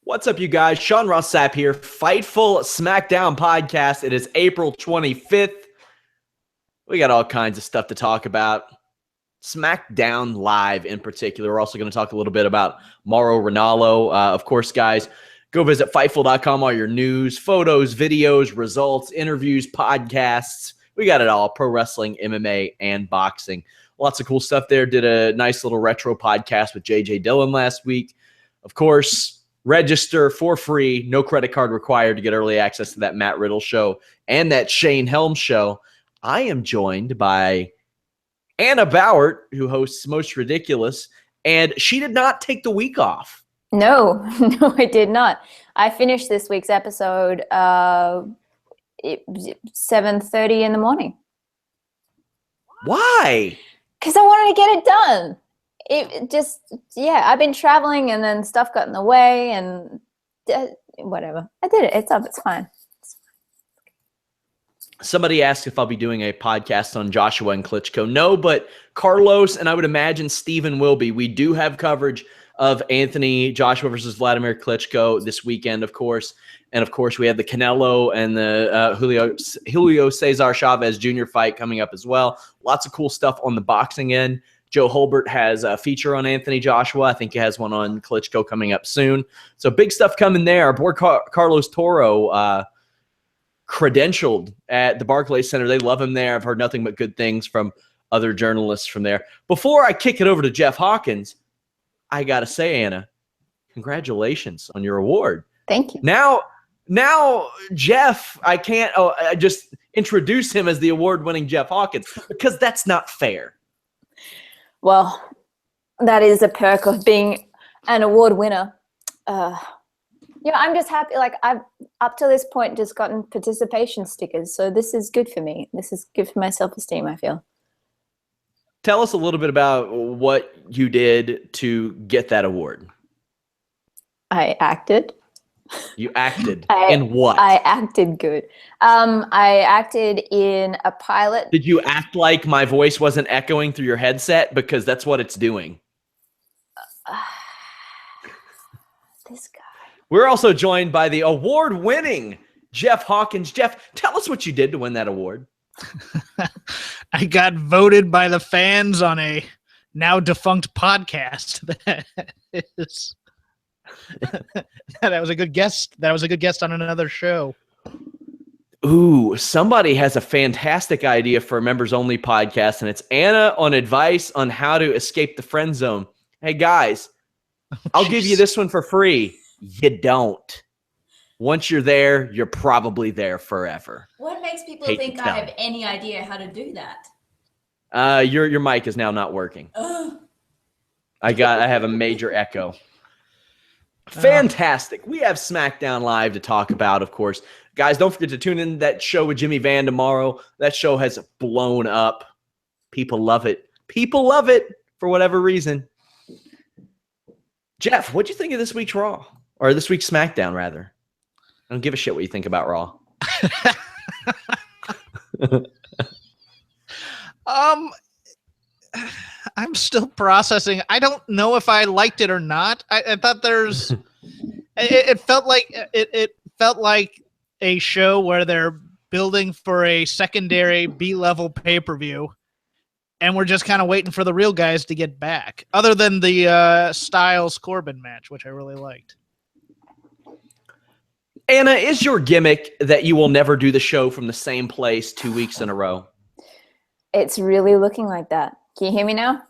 What's up, you guys? Ross Sapp here. Fightful Smackdown podcast. It is April 25th. We got all kinds of stuff to talk about. Smackdown Live in particular. We're also going to talk a little bit about Maro Ralo. Of course, guys, go visit Fightful.com. All your news, photos, videos, results, interviews, podcasts. We got it all. Pro wrestling, MMA, and boxing. Lots of cool stuff there. Did a nice little retro podcast with JJ Dillon last week. Of course, register for free, no credit card required to get early access to that Matt Riddle show and that Shane Helms show. I am joined by Anna Bauert, who hosts Most Ridiculous, and she did not take the week off. No, I did not. I finished this week's episode 7:30 in the morning. Why? Because I wanted to get it done. I've been traveling and then stuff got in the way and whatever. I did it. It's up. It's fine. Somebody asked if I'll be doing a podcast on Joshua and Klitschko. No, but Carlos and I would imagine Steven will be. We do have coverage of Anthony Joshua versus Vladimir Klitschko this weekend, of course. And, of course, we have the Canelo and the Julio Cesar Chavez Jr. fight coming up as well. Lots of cool stuff on the boxing end. Joe Holbert has a feature on Anthony Joshua. I think he has one on Klitschko coming up soon. So big stuff coming there. Our boy Carlos Toro credentialed at the Barclays Center. They love him there. I've heard nothing but good things from other journalists from there. Before I kick it over to Jeff Hawkins, I got to say, Anna, congratulations on your award. Thank you. Now, Jeff, I just introduce him as the award-winning Jeff Hawkins because that's not fair. Well, that is a perk of being an award winner. I'm just happy. Like, I've up to this point just gotten participation stickers, so this is good for me. This is good for my self-esteem, I feel. Tell us a little bit about what you did to get that award. I acted. You acted in what? I acted good. I acted in a pilot. Did you act like my voice wasn't echoing through your headset? Because that's what it's doing. This guy. We're also joined by the award-winning Jeff Hawkins. Jeff, tell us what you did to win that award. I got voted by the fans on a now defunct podcast. That was a good guest. That was a good guest on another show. Ooh, somebody has a fantastic idea for a members-only podcast, and it's Anna on advice on how to escape the friend zone. Hey, guys, I'll give you this one for free. You don't. Once you're there, you're probably there forever. What makes people think I have any idea how to do that? Your mic is now not working. I have a major echo. Fantastic. We have SmackDown Live to talk about, of course. Guys, don't forget to tune in to that show with Jimmy Van tomorrow. That show has blown up. People love it. People love it for whatever reason. Jeff, what'd you think of this week's Raw? Or this week's SmackDown, rather? I don't give a shit what you think about Raw. I'm still processing. I don't know if I liked it or not. I thought it felt like a show where they're building for a secondary B-level pay-per-view, and we're just kind of waiting for the real guys to get back. Other than the Styles Corbin match, which I really liked. Anna, is your gimmick that you will never do the show from the same place 2 weeks in a row? It's really looking like that. Can you hear me now?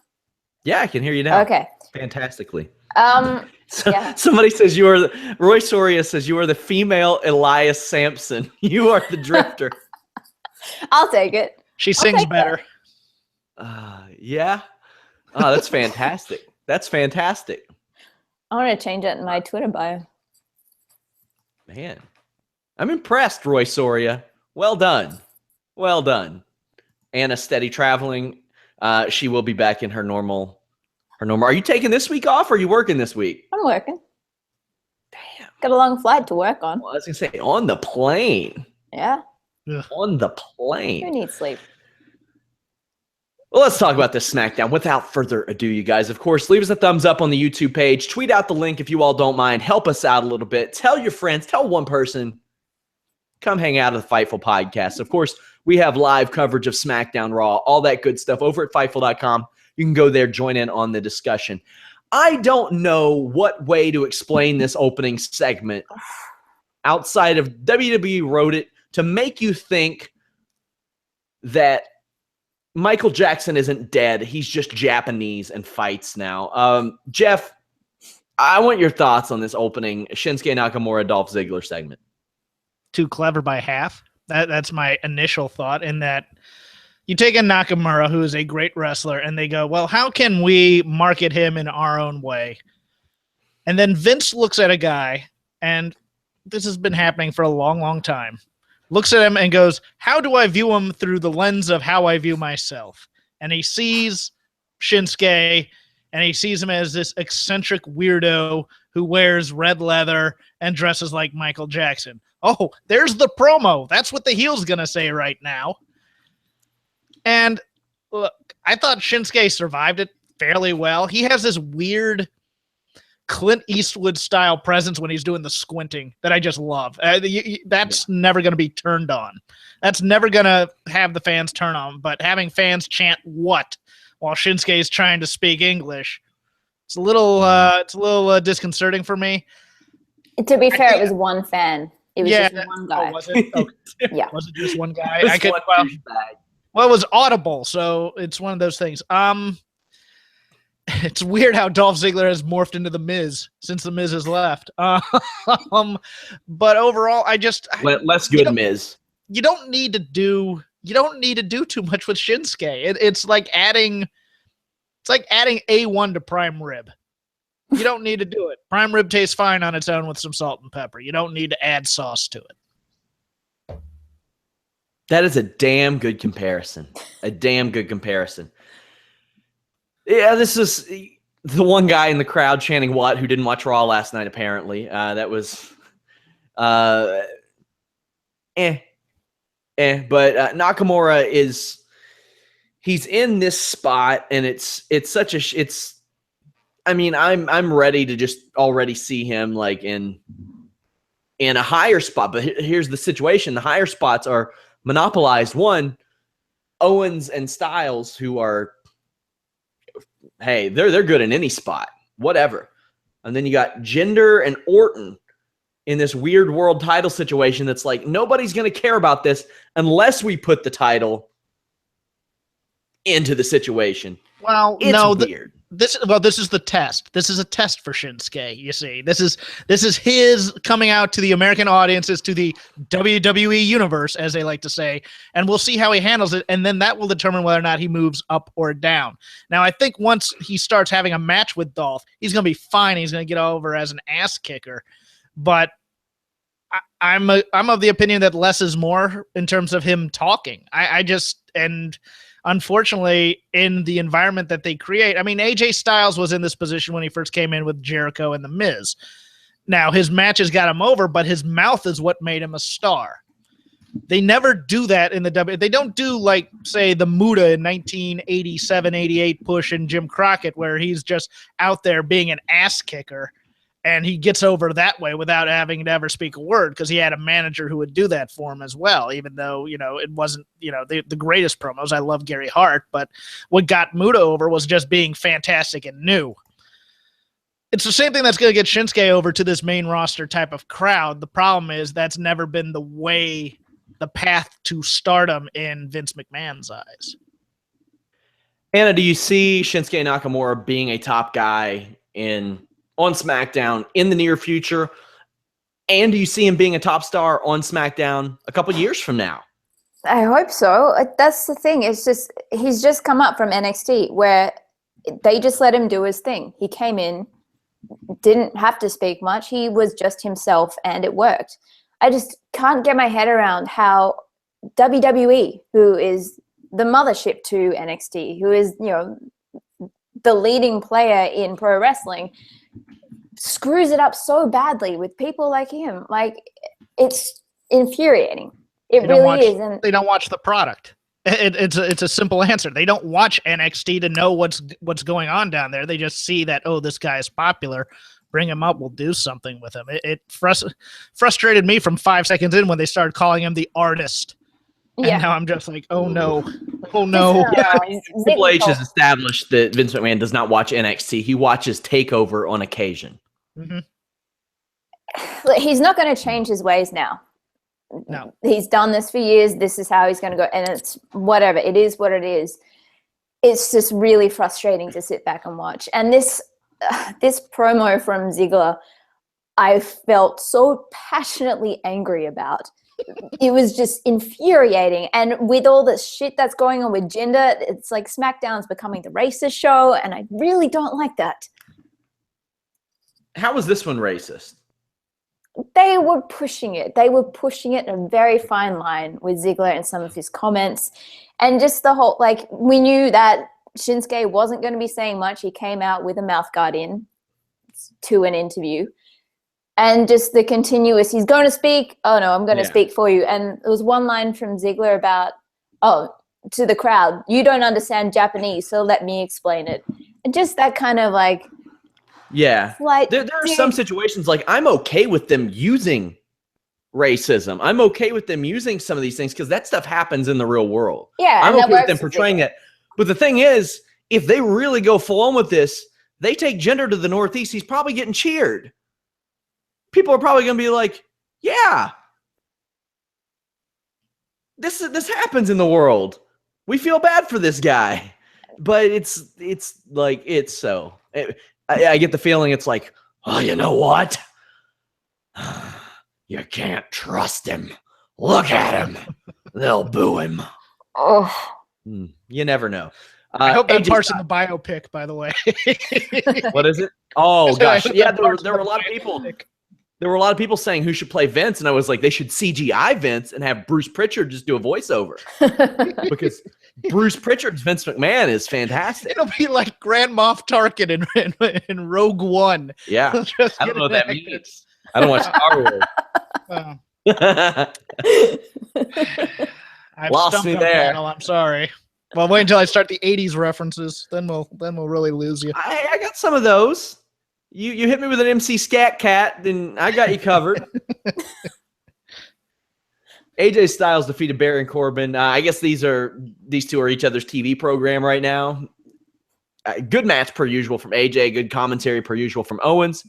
Yeah, I can hear you now. Okay. Fantastically. Yeah. Somebody says Roy Soria says you are the female Elias Sampson. You are the drifter. I'll take it. She sings better. Yeah. Oh, that's fantastic. That's fantastic. I want to change it in my Twitter bio. Man, I'm impressed, Roy Soria. Well done. Well done. Anna, steady traveling. She will be back in her normal. Are you taking this week off or are you working this week? I'm working. Damn. Got a long flight to work on. Well, I was going to say, on the plane. Yeah. On the plane. Who needs sleep? Well, let's talk about this SmackDown. Without further ado, you guys, of course, leave us a thumbs up on the YouTube page. Tweet out the link if you all don't mind. Help us out a little bit. Tell your friends. Tell one person. Come hang out at the Fightful podcast. Of course, we have live coverage of SmackDown, Raw, all that good stuff over at Fightful.com. You can go there, join in on the discussion. I don't know what way to explain this opening segment outside of WWE wrote it to make you think that Michael Jackson isn't dead. He's just Japanese and fights now. Jeff, I want your thoughts on this opening Shinsuke Nakamura Dolph Ziggler segment. Too clever by half. That's my initial thought, in that you take a Nakamura, who is a great wrestler, and they go, well, how can we market him in our own way? And then Vince looks at a guy, and this has been happening for a long, long time, looks at him and goes, how do I view him through the lens of how I view myself? And he sees Shinsuke, and he sees him as this eccentric weirdo who wears red leather and dresses like Michael Jackson. Oh, there's the promo. That's what the heel's going to say right now. And look, I thought Shinsuke survived it fairly well. He has this weird Clint Eastwood-style presence when he's doing the squinting that I just love. That's never going to be turned on. That's never going to have the fans turn on. But having fans chant "what" while Shinsuke is trying to speak English, it's a little disconcerting for me. To be fair, it was one fan. It was just one guy. Oh, was it? Okay. Yeah. Was it just one guy? Well, it was audible, so it's one of those things. It's weird how Dolph Ziggler has morphed into the Miz since the Miz has left. But overall, Less good Miz. You don't need to do too much with Shinsuke. It's like adding A1 to prime rib. You don't need to do it. Prime rib tastes fine on its own with some salt and pepper. You don't need to add sauce to it. That is a damn good comparison. A damn good comparison. Yeah, this is the one guy in the crowd chanting "what" who didn't watch Raw last night, apparently. That was But Nakamura he's in this spot, and I'm ready to just already see him like in a higher spot. But here's the situation. The higher spots are monopolized. One, Owens and Styles, who are, hey, they're good in any spot, whatever. And then you got Jinder and Orton in this weird world title situation that's like, nobody's going to care about this unless we put the title into the situation. Well, it's weird. This is the test. This is a test for Shinsuke, you see. This is his coming out to the American audiences, to the WWE universe, as they like to say, and we'll see how he handles it, and then that will determine whether or not he moves up or down. Now, I think once he starts having a match with Dolph, he's going to be fine. He's going to get over as an ass kicker, but I'm of the opinion that less is more in terms of him talking. Unfortunately, in the environment that they create, AJ Styles was in this position when he first came in with Jericho and The Miz. Now, his matches got him over, but his mouth is what made him a star. They never do that in the WWE. They don't do, like, say, the Muta in 1987-88 push in Jim Crockett, where he's just out there being an ass kicker, and he gets over that way without having to ever speak a word, because he had a manager who would do that for him as well, even though, it wasn't, the greatest promos. I love Gary Hart, but what got Muta over was just being fantastic and new. It's the same thing that's going to get Shinsuke over to this main roster type of crowd. The problem is that's never been the path to stardom in Vince McMahon's eyes. Anna, do you see Shinsuke Nakamura being a top guy on SmackDown in the near future? And do you see him being a top star on SmackDown a couple years from now? I hope so. That's the thing. It's just, he's just come up from NXT where they just let him do his thing. He came in, didn't have to speak much. He was just himself, and it worked. I just can't get my head around how WWE, who is the mothership to NXT, who is, the leading player in pro wrestling, screws it up so badly with people like him. Like, it's infuriating. It really is. And they don't watch the product. It's a simple answer. They don't watch NXT to know what's going on down there. They just see that, oh, this guy is popular. Bring him up. We'll do something with him. It frustrated me from 5 seconds in when they started calling him the artist. Yeah. And now I'm just like, oh no. Triple H has established that Vince McMahon does not watch NXT. He watches TakeOver on occasion. Mm-hmm. He's not going to change his ways now. No. He's done this for years. This is how he's going to go. And it's whatever. It is what it is. It's just really frustrating to sit back and watch. And this promo from Ziggler, I felt so passionately angry about. It was just infuriating. And with all the shit that's going on with Jinder, it's like SmackDown's becoming the racist show, and I really don't like that. How was this one racist? They were pushing it. They were pushing it in a very fine line with Ziggler and some of his comments. And just the whole, like, we knew that Shinsuke wasn't going to be saying much. He came out with a mouth guard in to an interview. And just the continuous, he's going to speak. Oh, no, I'm going to speak for you. And there was one line from Ziggler about, to the crowd, you don't understand Japanese, so let me explain it. And just that kind of like. Yeah. Like, there are some situations, like, I'm okay with them using racism. I'm okay with them using some of these things because that stuff happens in the real world. Yeah. I'm okay with them portraying that. But the thing is, if they really go full on with this, they take Jinder to the Northeast, he's probably getting cheered. People are probably going to be like, yeah, this happens in the world. We feel bad for this guy. But I get the feeling it's like, oh, you know what? You can't trust him. Look at him. They'll boo him. Oh. You never know. I hope that part's in the biopic, by the way. What is it? Oh, gosh. Yeah, there were a lot of people. There were a lot of people saying who should play Vince, and I was like, they should CGI Vince and have Bruce Pritchard just do a voiceover. Because Bruce Pritchard's Vince McMahon is fantastic. It'll be like Grand Moff Tarkin in Rogue One. Yeah. I don't know what that means. I don't watch Star Wars. I've Lost me there. Panel, I'm sorry. Well, wait until I start the 80s references. Then we'll really lose you. I got some of those. You hit me with an MC Scat Cat, then I got you covered. AJ Styles defeated Baron Corbin. I guess these two are each other's TV program right now. Good match per usual from AJ. Good commentary per usual from Owens.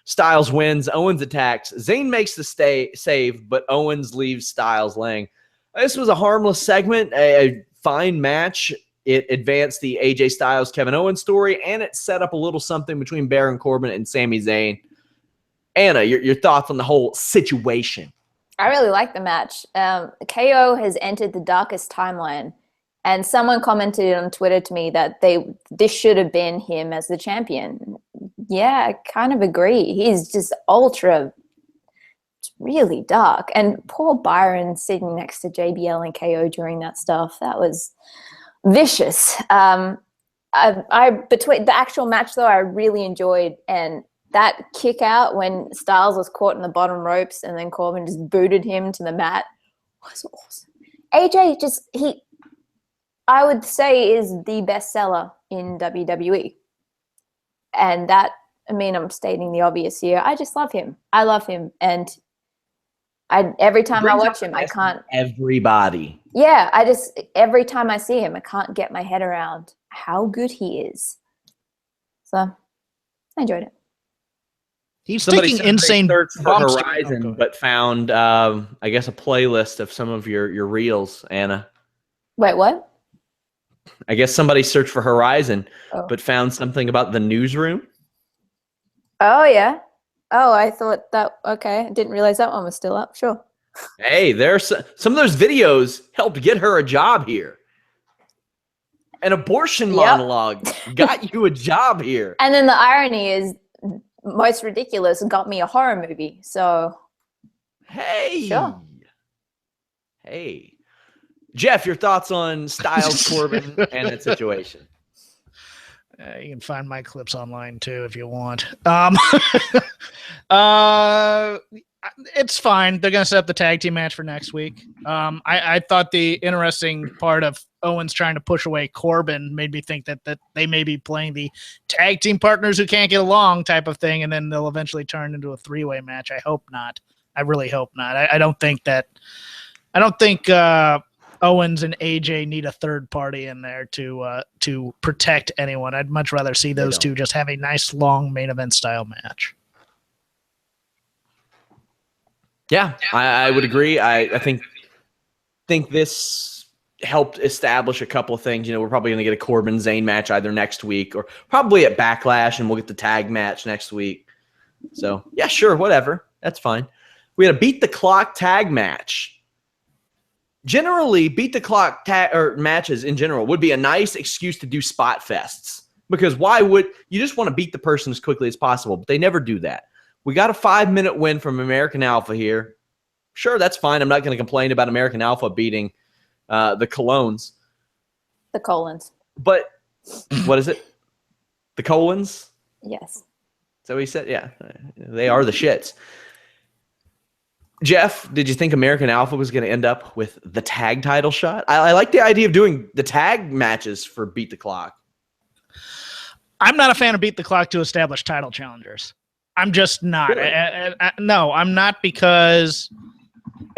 Styles wins. Owens attacks. Zayn makes the save, but Owens leaves Styles laying. This was a harmless segment, a fine match. It advanced the AJ Styles Kevin Owens story, and it set up a little something between Baron Corbin and Sami Zayn. Anna, your thoughts on the whole situation? I really like the match. KO has entered the darkest timeline, and someone commented on Twitter to me that this should have been him as the champion. Yeah, I kind of agree. He's just really dark. And poor Byron sitting next to JBL and KO during that stuff, that was vicious. Between the actual match though, I really enjoyed, and that kick out when Styles was caught in the bottom ropes and then Corbin just booted him to the mat was awesome. AJ I would say is the best seller in WWE. And that, I'm stating the obvious here. I just love him. I love him. And every time I watch him, I can't. Everybody. Yeah, every time I see him, I can't get my head around how good he is. So I enjoyed it. He's taking insane search for Horizon, but found, I guess, a playlist of some of your reels, Anna. Wait, what? I guess somebody searched for Horizon, but found something about the newsroom. Oh, yeah. Oh, I thought that, okay. I didn't realize that one was still up. Sure. Hey, there's some of those videos helped get her a job here. An abortion monologue got you a job here. And then the irony is, most ridiculous, got me a horror movie. So, hey. Sure. Hey. Jeff, your thoughts on Styles Corbin and that situation? You can find my clips online too if you want. It's fine. They're gonna set up the tag team match for next week. I thought the interesting part of Owens trying to push away Corbin made me think that they may be playing the tag team partners who can't get along type of thing, and then they'll eventually turn into a 3-way match. I hope not. I really hope not. I don't think Owens and AJ need a third party in there to protect anyone. I'd much rather see those two just have a nice long main event style match. Yeah, I would agree. I think this helped establish a couple of things. We're probably going to get a Corbin Zayn match either next week or probably at Backlash, and we'll get the tag match next week. So, yeah, sure, whatever. That's fine. We had a Beat the Clock tag match. Generally, Beat the Clock matches in general would be a nice excuse to do spot fests, because why would you just want to beat the person as quickly as possible? But they never do that. We got a 5-minute win from American Alpha here. Sure, that's fine. I'm not going to complain about American Alpha beating the Colognes. The Colons. But what is it? The Colons? Yes. Is that what he said? Yeah. They are the shits. Jeff, did you think American Alpha was going to end up with the tag title shot? I like the idea of doing the tag matches for Beat the Clock. I'm not a fan of Beat the Clock to establish title challengers. I'm just not. Really? No, I'm not, because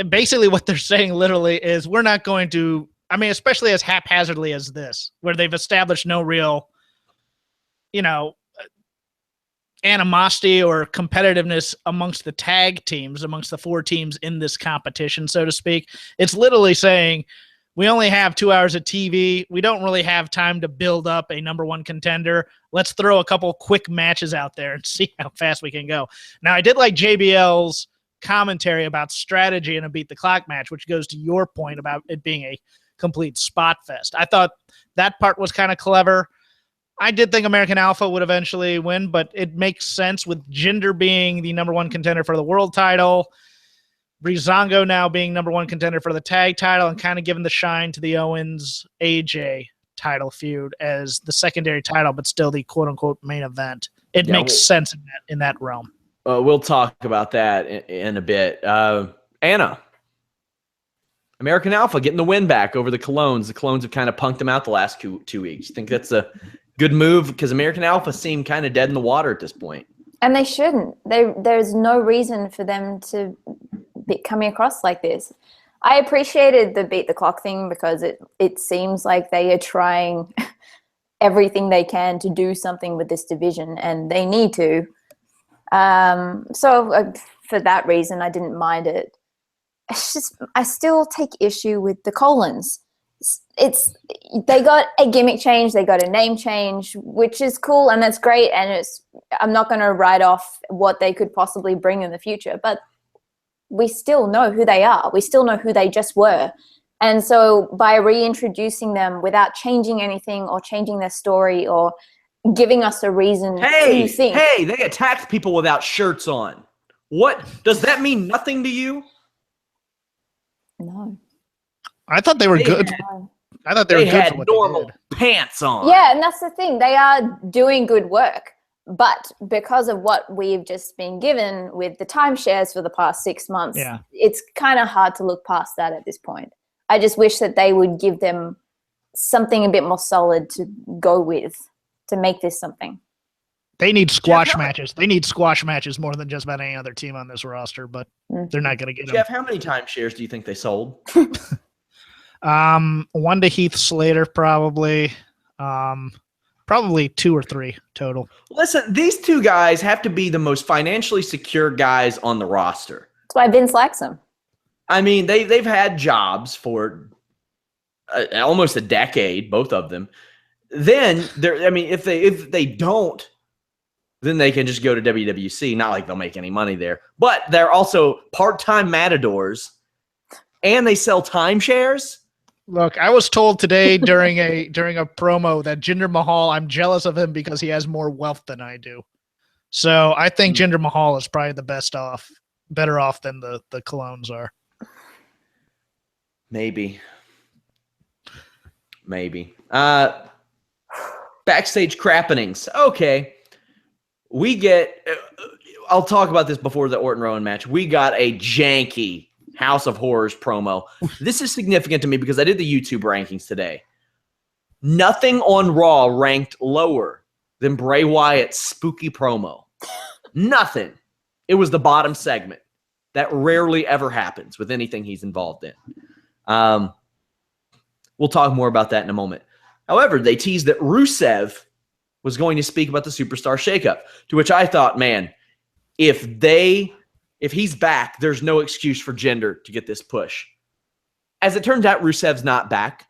basically what they're saying literally is we're not going to, especially as haphazardly as this, where they've established no real, animosity or competitiveness amongst the tag teams, amongst the 4 teams in this competition, so to speak. It's literally saying we only have 2 hours of TV. We don't really have time to build up a number 1 contender. Let's throw a couple quick matches out there and see how fast we can go. Now, I did like JBL's commentary about strategy in a Beat the Clock match, which goes to your point about it being a complete spot fest. I thought that part was kind of clever. I did think American Alpha would eventually win, but it makes sense with Jinder being the number 1 contender for the world title, Breezango now being number 1 contender for the tag title, and kind of giving the shine to the Owens AJ title feud as the secondary title, but still the quote unquote main event. It makes sense in that realm. We'll talk about that in a bit. Anna, American Alpha getting the win back over the Colognes. The Colognes have kind of punked them out the last 2 weeks. Think that's a good move? Because American Alpha seemed kind of dead in the water at this point. And they shouldn't. There's no reason for them to be coming across like this. I appreciated the Beat the Clock thing because it seems like they are trying everything they can to do something with this division, and they need to. So for that reason, I didn't mind it. It's just I still take issue with the Colons. They got a gimmick change, they got a name change, which is cool and that's great. And I'm not going to write off what they could possibly bring in the future, but we still know who they are. We still know who they just were. And so by reintroducing them without changing anything or changing their story or giving us a reason to think. Hey, they attacked people without shirts on. What? Does that mean nothing to you? No. I thought they were good. I thought they were good had for what normal they did. pants on. Yeah, and that's the thing. They are doing good work. But because of what we've just been given with the timeshares for the past 6 months, it's kind of hard to look past that at this point. I just wish that they would give them something a bit more solid to go with to make this something. They need squash matches. They need squash matches more than just about any other team on this roster, but they're not going to get them. Jeff, how many timeshares do you think they sold? 1 to Heath Slater, probably. Probably 2 or 3 total. Listen, these 2 guys have to be the most financially secure guys on the roster. That's why Vince likes them. I mean, they've had jobs for almost a decade, both of them. Then if they don't, then they can just go to WWC. Not like they'll make any money there, but they're also part-time matadors, and they sell timeshares. Look, I was told today during a promo that Jinder Mahal, I'm jealous of him because he has more wealth than I do. So I think Jinder Mahal is probably the better off than the Colognes are. Maybe. Backstage crappenings. Okay. We get, I'll talk about this before the Orton Rowan match. We got a janky House of Horrors promo. This is significant to me because I did the YouTube rankings today. Nothing on Raw ranked lower than Bray Wyatt's spooky promo. Nothing. It was the bottom segment. That rarely ever happens with anything he's involved in. We'll talk more about that in a moment. However, they teased that Rusev was going to speak about the Superstar Shakeup, to which I thought, man, if he's back, there's no excuse for Jinder to get this push. As it turns out, Rusev's not back,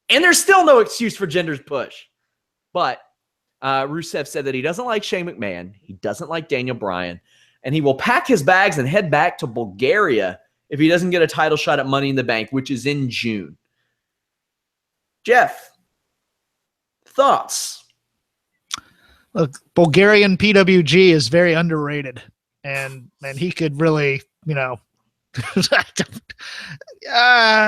and there's still no excuse for Jinder's push. But Rusev said that he doesn't like Shane McMahon, he doesn't like Daniel Bryan, and he will pack his bags and head back to Bulgaria if he doesn't get a title shot at Money in the Bank, which is in June. Jeff, thoughts? Look, Bulgarian PWG is very underrated, and he could really,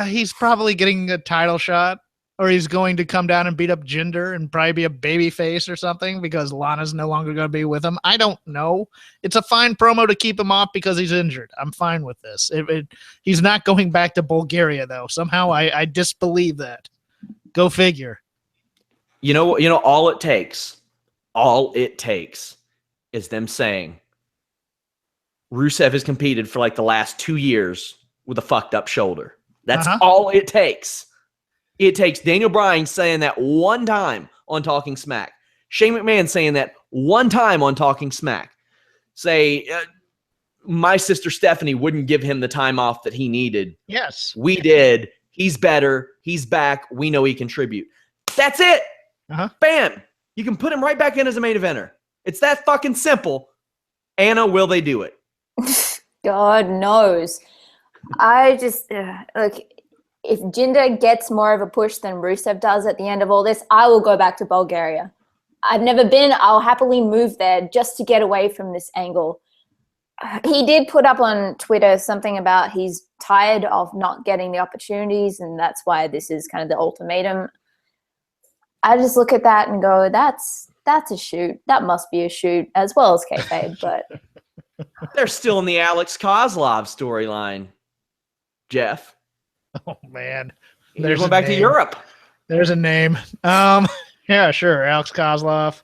he's probably getting a title shot, or he's going to come down and beat up Jinder and probably be a baby face or something because Lana's no longer going to be with him. I don't know. It's a fine promo to keep him off because he's injured. I'm fine with this. He's not going back to Bulgaria, though. Somehow I disbelieve that. Go figure. All it takes is them saying Rusev has competed for like the last 2 years with a fucked up shoulder. That's all it takes. It takes Daniel Bryan saying that one time on Talking Smack. Shane McMahon saying that one time on Talking Smack. Say, my sister Stephanie wouldn't give him the time off that he needed. Yes. We did. He's better. He's back. We know he can contribute. That's it. Bam. You can put him right back in as a main eventer. It's that fucking simple. Anna, will they do it? God knows. I just, look, if Jinder gets more of a push than Rusev does at the end of all this, I will go back to Bulgaria. I've never been. I'll happily move there just to get away from this angle. He did put up on Twitter something about he's tired of not getting the opportunities, and that's why this is kind of the ultimatum. I just look at that and go, that's a shoot. That must be a shoot, as well as kayfabe. But they're still in the Alex Kozlov storyline, Jeff. Oh man, They're going back to Europe. There's a name. Yeah, sure. Alex Kozlov.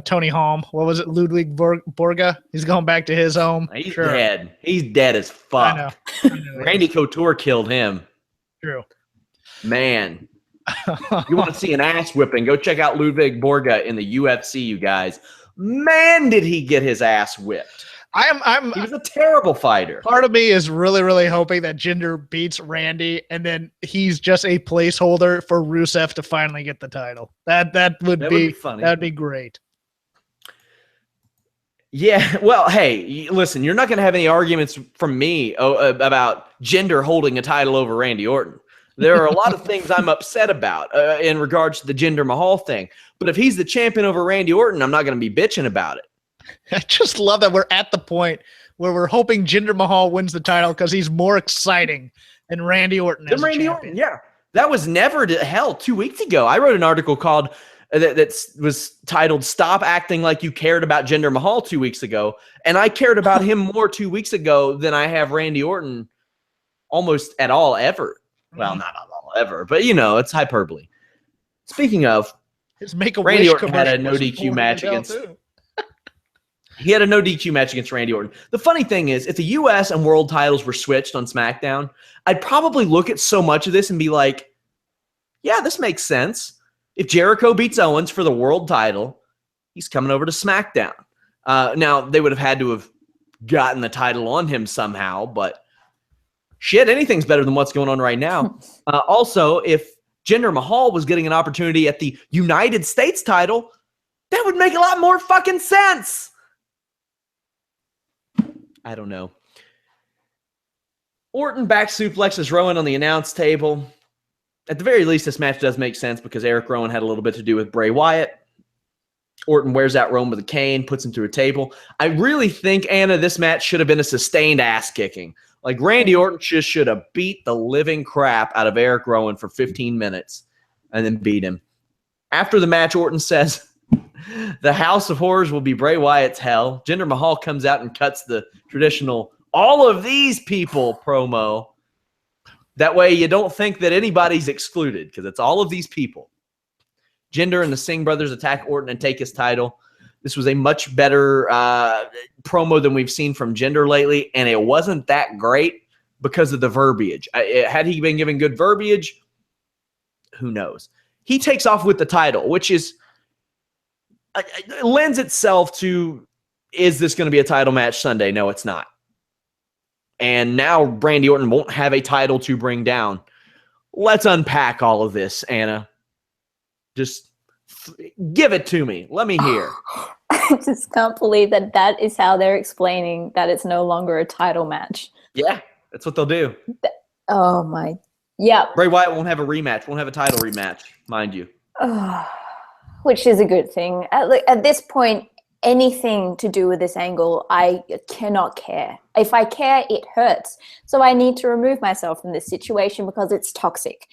Tony Holm. What was it? Ludwig Borga. He's going back to his home. He's dead. He's dead as fuck. I know. Randy Couture killed him. True. Man, you want to see an ass whipping? Go check out Ludwig Borga in the UFC, you guys. Man, did he get his ass whipped? He was a terrible fighter. Part of me is really, really hoping that Jinder beats Randy, and then he's just a placeholder for Rusev to finally get the title. That would be funny. That'd be great. Yeah. Well, hey, listen, you're not going to have any arguments from me about Jinder holding a title over Randy Orton. There are a lot of things I'm upset about in regards to the Jinder Mahal thing. But if he's the champion over Randy Orton, I'm not going to be bitching about it. I just love that we're at the point where we're hoping Jinder Mahal wins the title because he's more exciting than Randy Orton. Orton, yeah. That was never hell 2 weeks ago. I wrote an article called that was titled "Stop Acting Like You Cared About Jinder Mahal" 2 weeks ago, and I cared about him more 2 weeks ago than I have Randy Orton almost at all ever. Well, not at all ever, but it's hyperbole. Speaking of, Randy Orton had a no DQ match against. He had a no DQ match against Randy Orton. The funny thing is, if the U.S. and world titles were switched on SmackDown, I'd probably look at so much of this and be like, yeah, this makes sense. If Jericho beats Owens for the world title, he's coming over to SmackDown. Now, they would have had to have gotten the title on him somehow, but shit, anything's better than what's going on right now. Also, if Jinder Mahal was getting an opportunity at the United States title, that would make a lot more fucking sense. I don't know. Orton back suplexes Rowan on the announce table. At the very least, this match does make sense because Eric Rowan had a little bit to do with Bray Wyatt. Orton wears out Rowan with a cane, puts him through a table. I really think, Anna, this match should have been a sustained ass kicking. Like Randy Orton just should have beat the living crap out of Eric Rowan for 15 minutes and then beat him. After the match, Orton says, the House of Horrors will be Bray Wyatt's hell. Jinder Mahal comes out and cuts the traditional all of these people promo. That way you don't think that anybody's excluded because it's all of these people. Jinder and the Singh brothers attack Orton and take his title. This was a much better promo than we've seen from Jinder lately, and it wasn't that great because of the verbiage. Had he been given good verbiage, who knows? He takes off with the title, which is lends itself to, is this going to be a title match Sunday? No, it's not. And now Randy Orton won't have a title to bring down. Let's unpack all of this, Anna. Just give it to me. Let me hear. I just can't believe that is how they're explaining that it's no longer a title match. Yeah, that's what they'll do. Oh, my. Yeah. Bray Wyatt won't have a rematch. Won't have a title rematch, mind you. Which is a good thing. At this point, anything to do with this angle, I cannot care. If I care, it hurts. So I need to remove myself from this situation because it's toxic.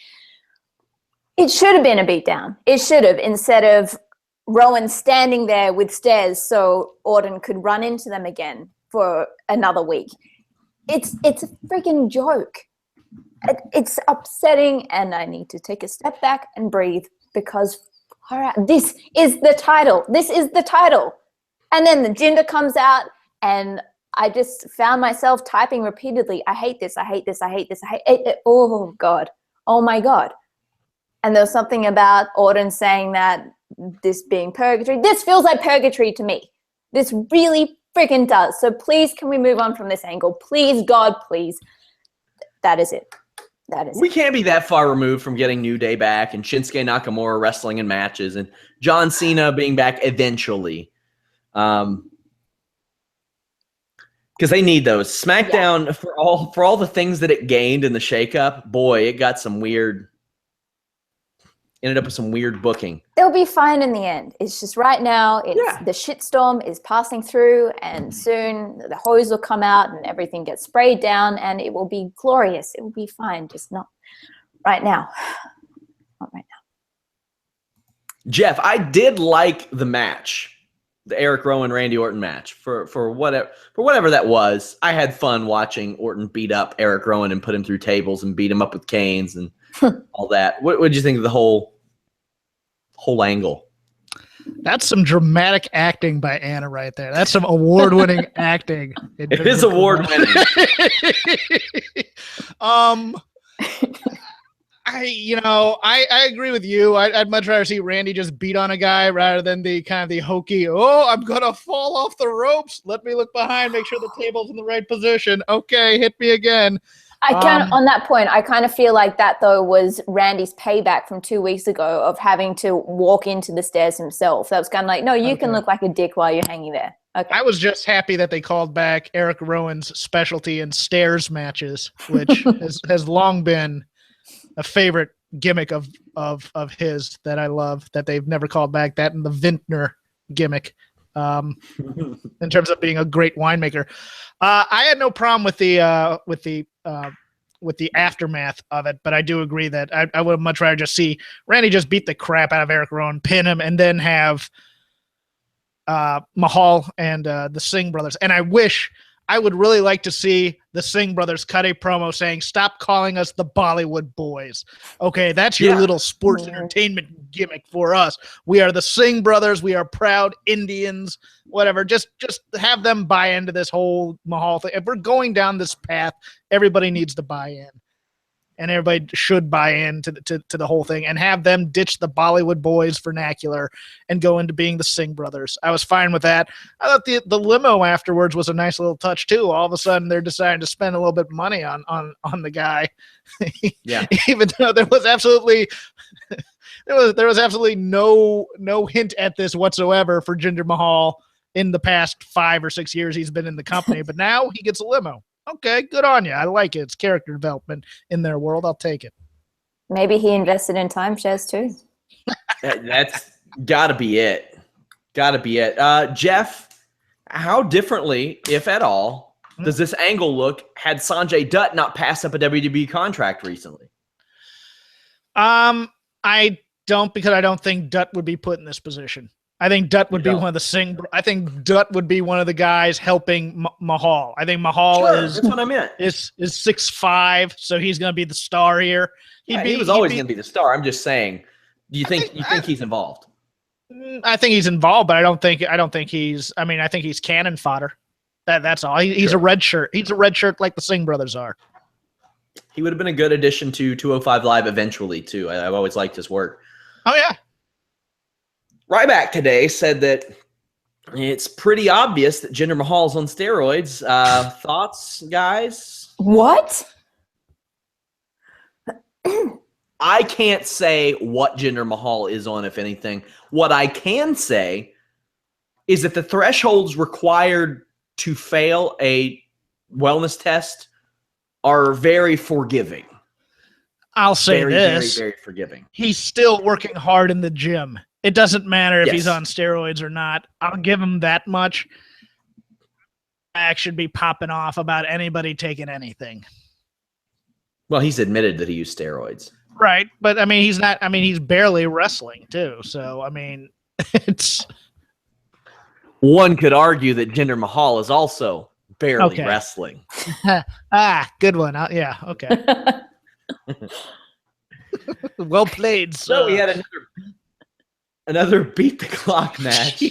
It should have been a beatdown. It should have, instead of Rowan standing there with stairs so Orton could run into them again for another week. It's a freaking joke. It's upsetting, and I need to take a step back and breathe because this is the title. This is the title. And then the Jinder comes out, and I just found myself typing repeatedly, I hate this, I hate this, I hate this, I hate it. Oh, God. Oh, my God. And there was something about Orton saying that this being purgatory. This feels like purgatory to me. This really freaking does. So please, can we move on from this angle? Please, God, please. That is it. That is We can't be that far removed from getting New Day back and Shinsuke Nakamura wrestling in matches and John Cena being back eventually. Because they need those. SmackDown, for all the things that it gained in the shakeup, boy, it got some weird. Ended up with some weird booking. They'll be fine in the end. It's just right now, the shitstorm is passing through, and soon the hose will come out and everything gets sprayed down, and it will be glorious. It will be fine, just not right now. Not right now. Jeff, I did like the match, the Eric Rowan Randy Orton match. For whatever that was, I had fun watching Orton beat up Eric Rowan and put him through tables and beat him up with canes and all that. What did you think of the whole angle? That's some dramatic acting by Anna right there. That's some award-winning acting. It is award-winning. I agree with you. I'd much rather see Randy just beat on a guy rather than the kind of the hokey, oh, I'm going to fall off the ropes. Let me look behind, make sure the table's in the right position. Okay, hit me again. On that point, I kind of feel like that, though, was Randy's payback from 2 weeks ago of having to walk into the stairs himself. That was kind of like, no, you can look like a dick while you're hanging there. Okay. I was just happy that they called back Eric Rowan's specialty in stairs matches, which has long been a favorite gimmick of his that I love, that they've never called back. That and the vintner gimmick. In terms of being a great winemaker. I had no problem with the aftermath of it, but I do agree that I would much rather just see Randy just beat the crap out of Eric Rowan, pin him, and then have Mahal and the Singh brothers. And I would really like to see the Singh brothers cut a promo saying, stop calling us the Bollywood boys. Okay, that's your little sports entertainment gimmick for us. We are the Singh brothers. We are proud Indians, whatever. Just have them buy into this whole Mahal thing. If we're going down this path, everybody needs to buy in. And everybody should buy in to the whole thing and have them ditch the Bollywood boys vernacular and go into being the Singh brothers. I was fine with that. I thought the limo afterwards was a nice little touch too. All of a sudden they're deciding to spend a little bit of money on the guy. Yeah. Even though there was absolutely no hint at this whatsoever for Jinder Mahal in the past 5 or 6 years he's been in the company, but now he gets a limo. Okay, good on you. I like it. It's character development in their world. I'll take it. Maybe he invested in timeshares too. That's got to be it. Got to be it. Jeff, how differently, if at all, does this angle look had Sanjay Dutt not passed up a WWE contract recently? I don't, because I don't think Dutt would be put in this position. I think Dutt would be one of the I think Dutt would be one of the guys helping Mahal. I think Mahal that's what I meant. is 6'5", so he's going to be the star here. He was always going to be the star. I'm just saying. Do you think he's involved? I think he's involved, but I don't think he's. I mean, I think he's cannon fodder. That's all. He's a red shirt. He's a red shirt like the Singh brothers are. He would have been a good addition to 205 Live eventually too. I've always liked his work. Oh yeah. Ryback today said that it's pretty obvious that Jinder Mahal's on steroids. Thoughts, guys? What? I can't say what Jinder Mahal is on, if anything. What I can say is that the thresholds required to fail a wellness test are very forgiving. I'll say this. Very, very forgiving. He's still working hard in the gym. It doesn't matter if he's on steroids or not. I'll give him that much. I should be popping off about anybody taking anything. Well, he's admitted that he used steroids. Right, but I mean, he's not. I mean, he's barely wrestling too. So I mean, it's. One could argue that Jinder Mahal is also barely wrestling. Good one. Yeah. Okay. Well played. So we had another beat the clock match.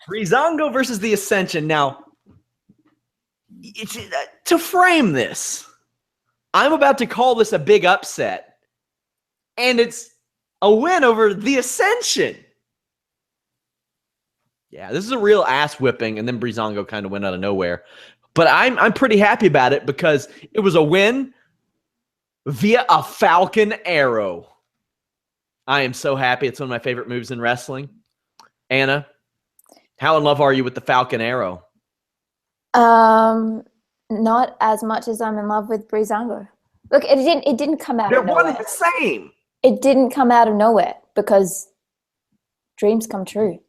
Breezango versus the Ascension. Now, to frame this, I'm about to call this a big upset, and it's a win over the Ascension. Yeah, this is a real ass whipping, and then Breezango kind of went out of nowhere. But I'm pretty happy about it because it was a win via a Falcon Arrow. I am so happy. It's one of my favorite moves in wrestling. Anna, how in love are you with the Falcon Arrow? Not as much as I'm in love with Breezango. Look, it didn't come out of nowhere. They're one and the same. It didn't come out of nowhere because dreams come true.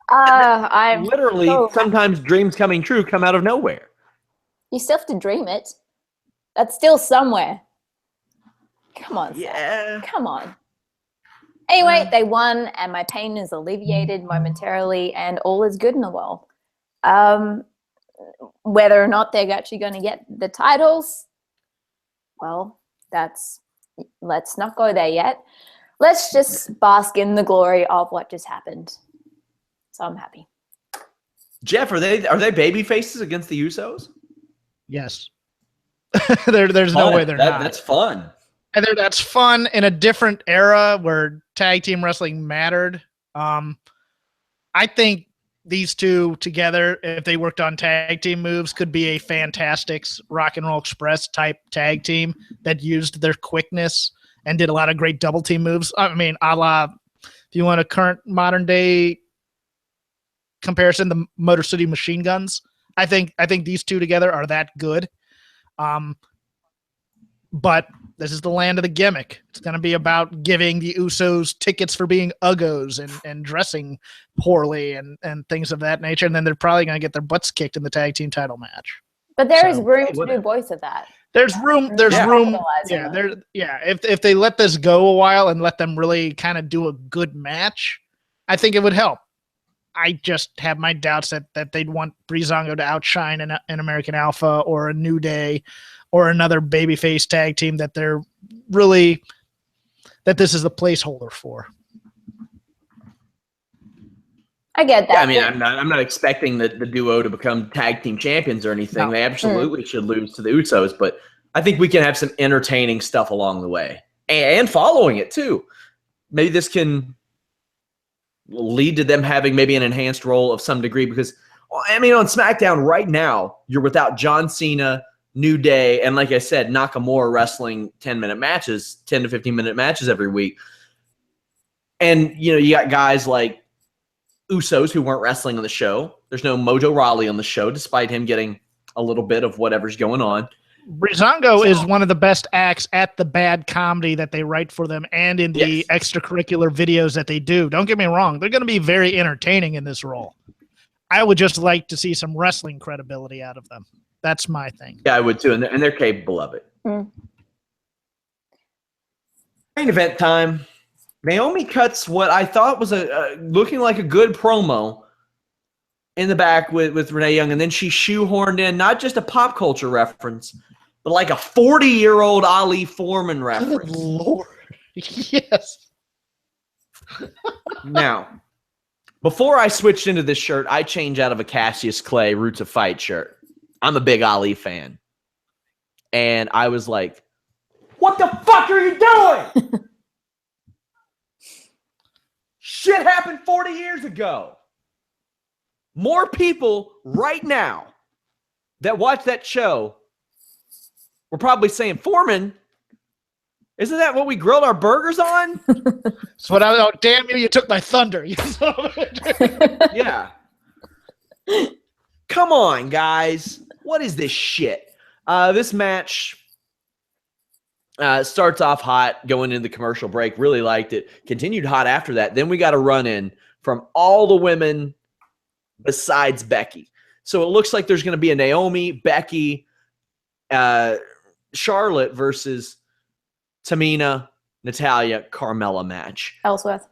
I'm literally sometimes dreams coming true come out of nowhere. You still have to dream it. That's still somewhere. Come on, yeah. Sam. Come on. Anyway, they won, and my pain is alleviated momentarily, and all is good in the world. Whether or not they're actually going to get the titles, well, let's not go there yet. Let's just bask in the glory of what just happened. So I'm happy. Jeff, are they baby faces against the Usos? Yes. There's no way they're not. That's fun. And that's fun in a different era where tag team wrestling mattered. I think these two together, if they worked on tag team moves, could be a fantastic Rock and Roll Express type tag team that used their quickness and did a lot of great double team moves. I mean, a la, if you want a current modern day comparison, the Motor City Machine Guns. I think these two together are that good. But this is the land of the gimmick. It's going to be about giving the Usos tickets for being uggos and dressing poorly and things of that nature. And then they're probably going to get their butts kicked in the tag team title match. But there is room to do both of that. There's room. Yeah. If they let this go a while and let them really kind of do a good match, I think it would help. I just have my doubts that they'd want Breezango to outshine an American Alpha or a New Day or another babyface tag team that they're really that this is a placeholder for. I get that. Yeah, I mean, I'm not expecting the duo to become tag team champions or anything. No. They absolutely should lose to the Usos, but I think we can have some entertaining stuff along the way and following it too. Maybe this can lead to them having maybe an enhanced role of some degree because, I mean, on SmackDown right now, you're without John Cena, New Day, and like I said, Nakamura wrestling 10-minute matches, 10 to 15-minute matches every week. And, you got guys like Usos who weren't wrestling on the show. There's no Mojo Rawley on the show, despite him getting a little bit of whatever's going on. Breezango is one of the best acts at the bad comedy that they write for them and in the extracurricular videos that they do. Don't get me wrong. They're going to be very entertaining in this role. I would just like to see some wrestling credibility out of them. That's my thing. Yeah, I would too. And they're capable of it. Main event time. Naomi cuts what I thought was looking like a good promo in the back with Renee Young, and then she shoehorned in not just a pop culture reference, but like a 40-year-old Ali Foreman reference. Good Lord. Yes. Now, before I switched into this shirt, I changed out of a Cassius Clay Roots of Fight shirt. I'm a big Ali fan. And I was like, what the fuck are you doing? Shit happened 40 years ago. More people right now that watch that show were probably saying, Foreman, isn't that what we grilled our burgers on? That's what oh, damn you took my thunder. Yeah. Come on, guys. What is this shit? This match starts off hot going into the commercial break. Really liked it. Continued hot after that. Then we got a run-in from all the women besides Becky. So it looks like there's going to be a Naomi, Becky, Charlotte versus Tamina, Natalya, Carmella match. Ellsworth.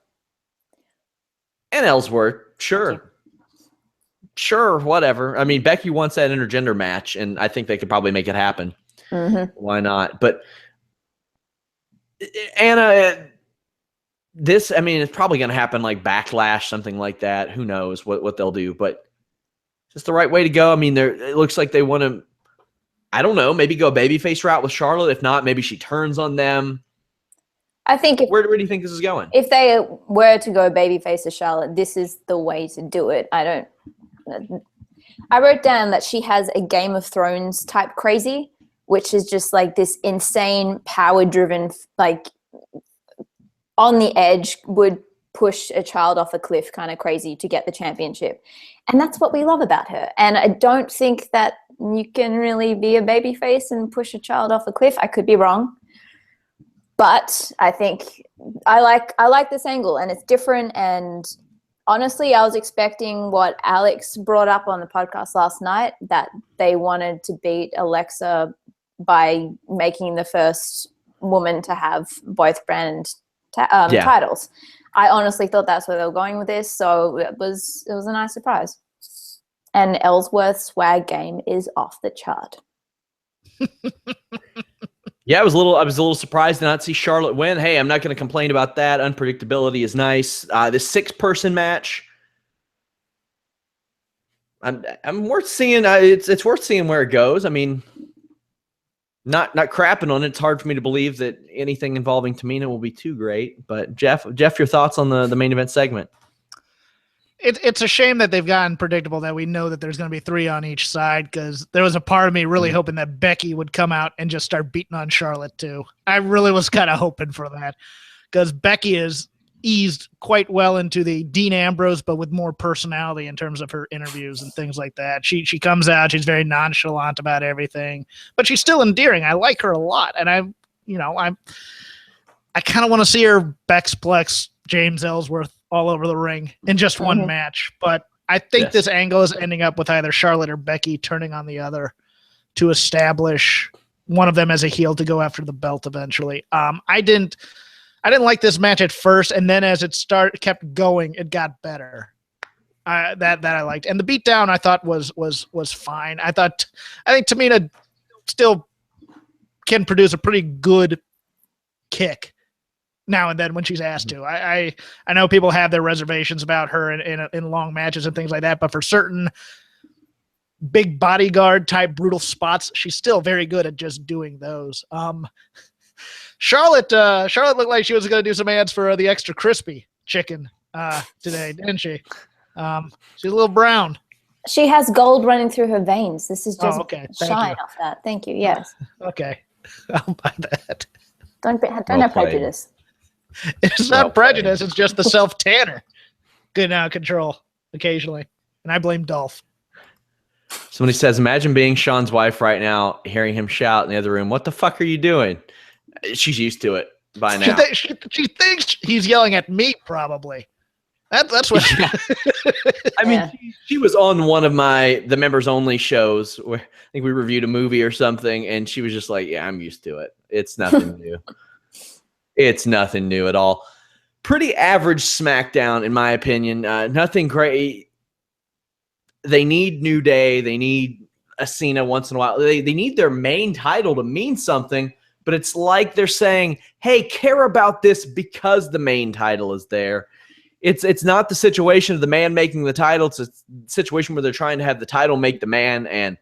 And Ellsworth, sure. Sure, whatever. I mean, Becky wants that intergender match, and I think they could probably make it happen. Mm-hmm. Why not? But Anna, this, I mean, it's probably going to happen like Backlash, something like that. Who knows what they'll do, but it's the right way to go. I mean, it looks like they want to, I don't know, maybe go babyface route with Charlotte. If not, maybe she turns on them. I think Where do you think this is going? If they were to go babyface to Charlotte, this is the way to do it. I wrote down that she has a Game of Thrones type crazy, which is just like this insane power-driven, like on the edge, would push a child off a cliff kind of crazy to get the championship. And that's what we love about her. And I don't think that you can really be a babyface and push a child off a cliff. I could be wrong. But I think I like this angle, and it's different. And honestly, I was expecting what Alex brought up on the podcast last night, that they wanted to beat Alexa by making the first woman to have both brand titles. I honestly thought that's where they were going with this, so it was a nice surprise. And Ellsworth's swag game is off the chart. Yeah, I was a little surprised to not see Charlotte win. Hey, I'm not going to complain about that. Unpredictability is nice. This 6-person match, I'm worth seeing. It's worth seeing where it goes. I mean, not crapping on it. It's hard for me to believe that anything involving Tamina will be too great. But Jeff, your thoughts on the main event segment? It's a shame that they've gotten predictable, that we know that there's going to be 3 on each side, because there was a part of me really hoping that Becky would come out and just start beating on Charlotte too. I really was kind of hoping for that, because Becky is eased quite well into the Dean Ambrose, but with more personality in terms of her interviews and things like that. She comes out, she's very nonchalant about everything, but she's still endearing. I like her a lot, and I kind of want to see her Bexplex James Ellsworth all over the ring in just one match. But I think this angle is ending up with either Charlotte or Becky turning on the other to establish one of them as a heel to go after the belt eventually. I didn't like this match at first, and then as it kept going, it got better. That I liked, and the beatdown I thought was fine. I think Tamina still can produce a pretty good kick now and then when she's asked to. I know people have their reservations about her in long matches and things like that, but for certain big bodyguard type brutal spots, she's still very good at just doing those. Charlotte looked like she was going to do some ads for the extra crispy chicken today, didn't she? She's a little brown. She has gold running through her veins. This is just shine off that. Thank you. Yes. Okay. I'll buy that. Don't have prejudice. It's not prejudice. It's just the self-tanner. Good control occasionally. And I blame Dolph. Somebody says, imagine being Sean's wife right now, hearing him shout in the other room, what the fuck are you doing? She's used to it by now. She thinks he's yelling at me, probably. That's what. I mean, she was on one of the members only shows where I think we reviewed a movie or something, and she was just like, "Yeah, I'm used to it. It's nothing new." It's nothing new at all. Pretty average SmackDown, in my opinion. Nothing great. They need New Day. They need a Cena once in a while. They need their main title to mean something, but it's like they're saying, hey, care about this because the main title is there. It's not the situation of the man making the title. It's a situation where they're trying to have the title make the man, and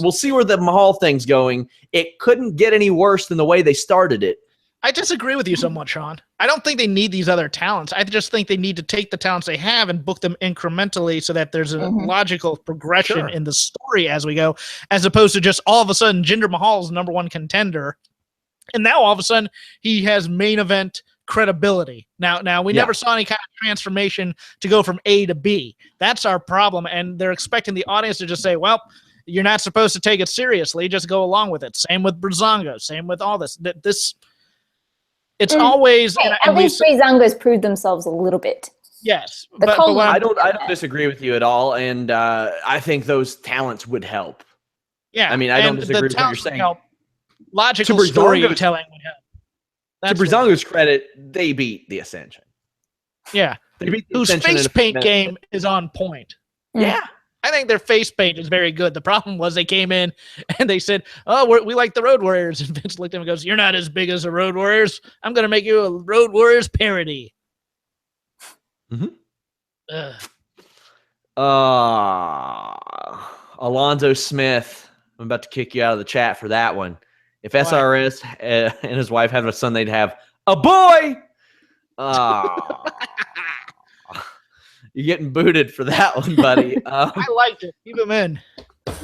we'll see where the Mahal thing's going. It couldn't get any worse than the way they started it. I disagree with you somewhat, Sean. I don't think they need these other talents. I just think they need to take the talents they have and book them incrementally so that there's a logical progression in the story as we go, as opposed to just all of a sudden Jinder Mahal's number one contender. And now all of a sudden he has main event credibility. Now we never saw any kind of transformation to go from A to B. That's our problem. And they're expecting the audience to just say, well, you're not supposed to take it seriously. Just go along with it. Same with Breezango. Same with all this. It's always at least Breezango's proved themselves a little bit. Yes, but I don't disagree with you at all, and I think those talents would help. Yeah, I mean, I don't disagree with what you're saying. Help. Logical storytelling would help. To Breezango's credit, they beat the Ascension. Yeah, they beat the whose face paint game is on point. Yeah. I think their face paint is very good. The problem was they came in and they said, oh, we like the Road Warriors. And Vince looked at him and goes, you're not as big as the Road Warriors. I'm going to make you a Road Warriors parody. Alonzo Smith, I'm about to kick you out of the chat for that one. If SRS and his wife had a son, they'd have a boy. You're getting booted for that one, buddy. I liked it. Keep him in.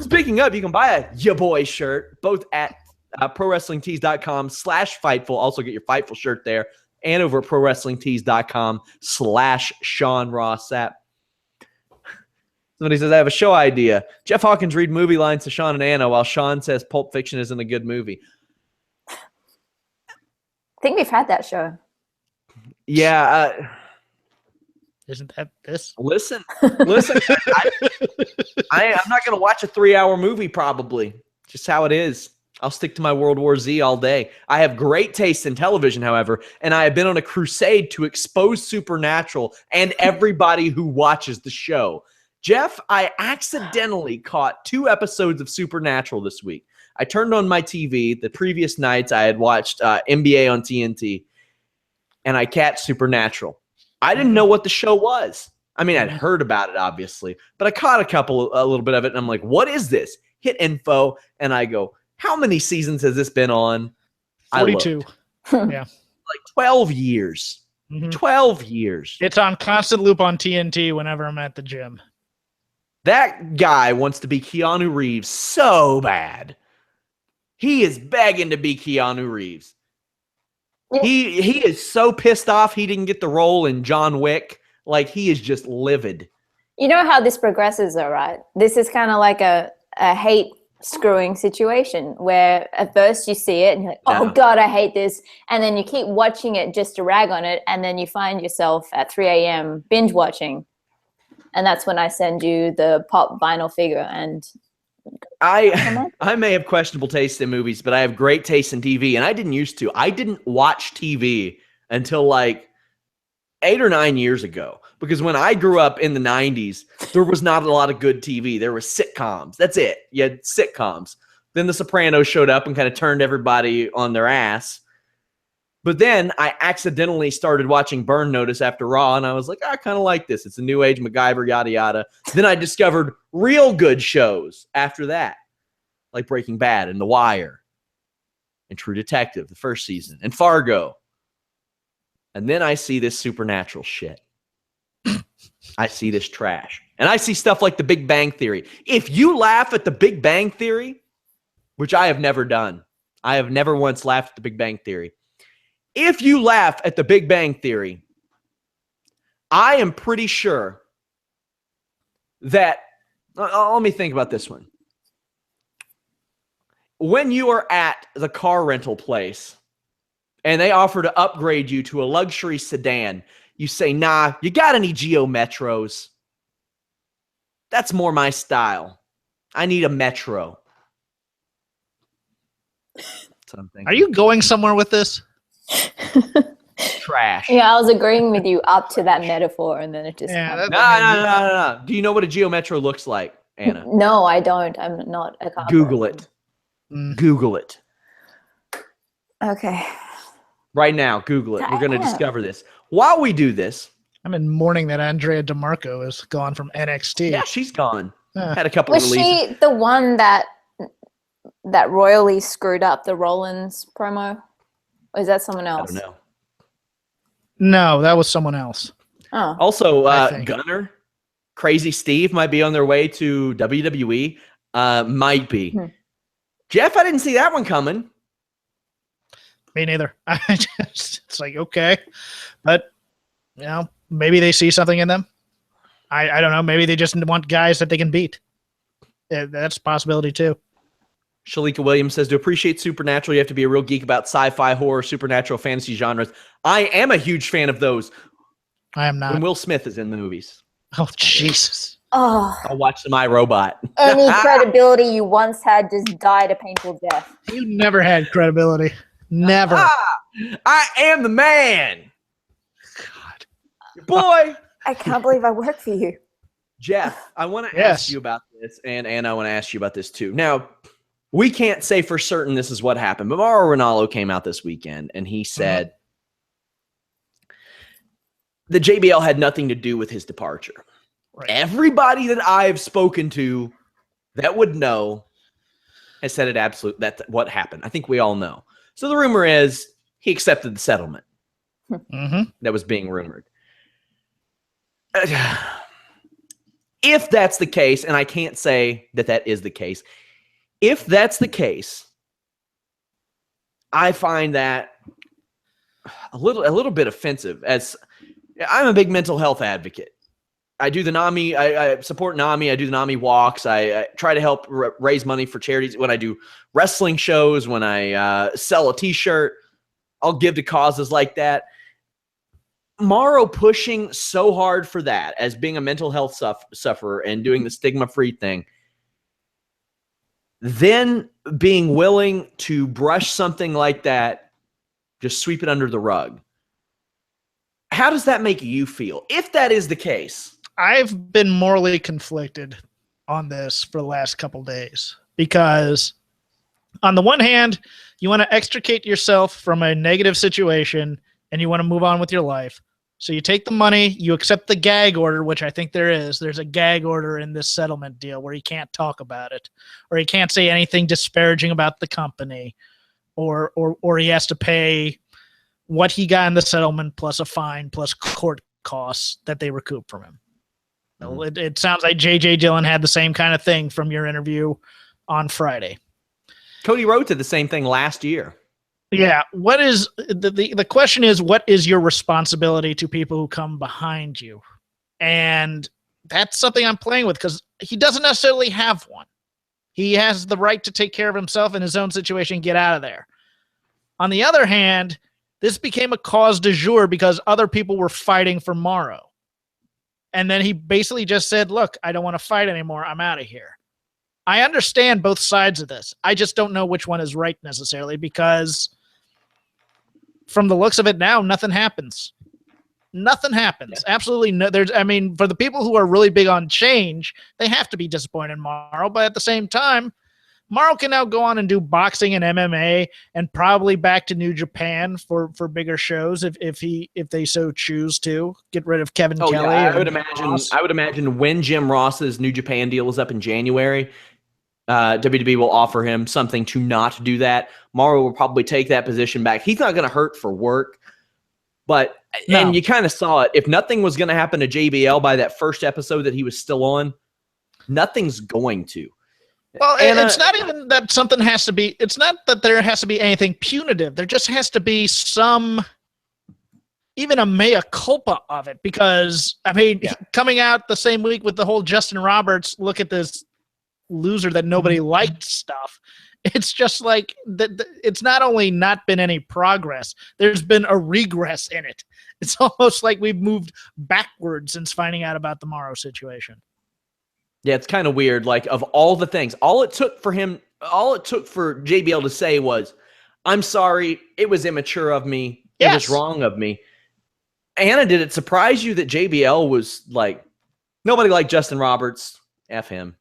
Speaking of, you can buy a Ya Boy shirt, both at ProWrestlingTees.com/Fightful. Also get your Fightful shirt there. And over at ProWrestlingTees.com/Sean Ross Sapp. Somebody says, I have a show idea. Jeff Hawkins read movie lines to Sean and Anna while Sean says Pulp Fiction isn't a good movie. I think we've had that show. Yeah. Isn't that this? Listen. I'm not going to watch a 3-hour movie probably. Just how it is. I'll stick to my World War Z all day. I have great taste in television, however, and I have been on a crusade to expose Supernatural and everybody who watches the show. Jeff, I accidentally caught 2 episodes of Supernatural this week. I turned on my TV. The previous nights I had watched NBA on TNT, and I catch Supernatural. I didn't know what the show was. I mean, I'd heard about it, obviously, but I caught a little bit of it, and I'm like, what is this? Hit info, and I go, how many seasons has this been on? 42. Yeah. Like 12 years. 12 years. It's on constant loop on TNT whenever I'm at the gym. That guy wants to be Keanu Reeves so bad. He is begging to be Keanu Reeves. He is so pissed off he didn't get the role in John Wick. Like, he is just livid. You know how this progresses, though, right? This is kind of like a hate screwing situation where at first you see it and you're like, oh, God, I hate this. And then you keep watching it just to rag on it. And then you find yourself at 3 a.m. binge watching. And that's when I send you the pop vinyl figure. And I may have questionable taste in movies, but I have great taste in TV. And I didn't used to. I didn't watch TV until like 8 or 9 years ago. Because when I grew up in the 90s, there was not a lot of good TV. There were sitcoms. That's it. You had sitcoms. Then The Sopranos showed up and kind of turned everybody on their ass. But then I accidentally started watching Burn Notice after Raw, and I was like, I kind of like this. It's a new age MacGyver, yada, yada. Then I discovered real good shows after that, like Breaking Bad and The Wire and True Detective, the first season, and Fargo. And then I see this Supernatural shit. I see this trash. And I see stuff like The Big Bang Theory. If you laugh at The Big Bang Theory, which I have never done, I have never once laughed at The Big Bang Theory. If you laugh at The Big Bang Theory, I am pretty sure that, let me think about this one. When you are at the car rental place and they offer to upgrade you to a luxury sedan, you say, nah, you got any Geo Metros? That's more my style. I need a Metro. Are you going somewhere with this? Trash. Yeah, I was agreeing with you up to that metaphor, and then it just. Yeah, No. Do you know what a Geo Metro looks like, Anna? No, I don't. I'm not a car Google person. it. Google it. Okay. Right now, Google it. We're going to Damn. discover this. While we do this, I'm in mourning that Andrea DeMarco is gone from NXT. yeah, she's gone. Yeah. Had a couple Was releases. she the one that royally screwed up the Rollins promo? Or is that someone I else? don't know. No, that was someone else. Oh. Also, I think. Gunner, Crazy Steve might be on their way to WWE. Might be. Jeff, I didn't see that one coming. Me neither. It's like, okay. But, maybe they see something in them. I don't know. Maybe they just want guys that they can beat. Yeah, that's a possibility too. Shalika Williams says, to appreciate Supernatural, you have to be a real geek about sci-fi, horror, supernatural, fantasy genres. I am a huge fan of those. I am not. When Will Smith is in the movies. Oh, Jesus. Oh, I'll watch the My Robot. any credibility you once had just died a painful death. You never had credibility. Never. I am the man. God. Your boy. I can't believe I work for you. Jeff, I want to Yes. ask you about this, and Anna, I want to ask you about this too. Now, we can't say for certain this is what happened, but Maro Ranallo came out this weekend, and he said the JBL had nothing to do with his departure. Right. Everybody that I've spoken to that would know has said it absolute. That's what happened. I think we all know. So the rumor is he accepted the settlement that was being rumored. If that's the case, and I can't say that that is the case, if that's the case, I find that a little bit offensive. As I'm a big mental health advocate, I do the NAMI. I support NAMI. I do the NAMI walks. I try to help raise money for charities. When I do wrestling shows, when I sell a T-shirt, I'll give to causes like that. Maro pushing so hard for that as being a mental health sufferer and doing the stigma-free thing, then being willing to brush something like that, just sweep it under the rug. How does that make you feel? If that is the case. I've been morally conflicted on this for the last couple days because on the one hand, you want to extricate yourself from a negative situation and you want to move on with your life. So you take the money, you accept the gag order, which I think there is. There's a gag order in this settlement deal where he can't talk about it, or he can't say anything disparaging about the company, or he has to pay what he got in the settlement plus a fine plus court costs that they recoup from him. It sounds like J.J. Dillon had the same kind of thing from your interview on Friday. Cody Rhodes did the same thing last year. Yeah. What is the question is, what is your responsibility to people who come behind you? And that's something I'm playing with because he doesn't necessarily have one. He has the right to take care of himself in his own situation, get out of there. On the other hand, this became a cause du jour because other people were fighting for Maro. And then he basically just said, look, I don't want to fight anymore. I'm out of here. I understand both sides of this. I just don't know which one is right necessarily because from the looks of it now, nothing happens. Nothing happens. Yeah. Absolutely no. For the people who are really big on change, they have to be disappointed in Maro. But at the same time, Maro can now go on and do boxing and MMA and probably back to New Japan for bigger shows if they so choose to get rid of Kevin Kelly. Yeah, I would imagine when Jim Ross's New Japan deal is up in January, WWE will offer him something to not do that. Maro will probably take that position back. He's not going to hurt for work, but and you kind of saw it. If nothing was going to happen to JBL by that first episode that he was still on, nothing's going to. Well, and it's not even that something has to be. It's not that there has to be anything punitive. There just has to be even a mea culpa of it. Because coming out the same week with the whole Justin Roberts, look at this loser that nobody liked stuff. It's just like it's not only not been any progress, there's been a regress in it. It's almost like we've moved backwards since finding out about the Maro situation. Yeah, it's kind of weird. Like, of all the things, all it took for JBL to say was, I'm sorry. It was immature of me. Yes. It was wrong of me. Anna, did it surprise you that JBL was like, nobody liked Justin Roberts? F him.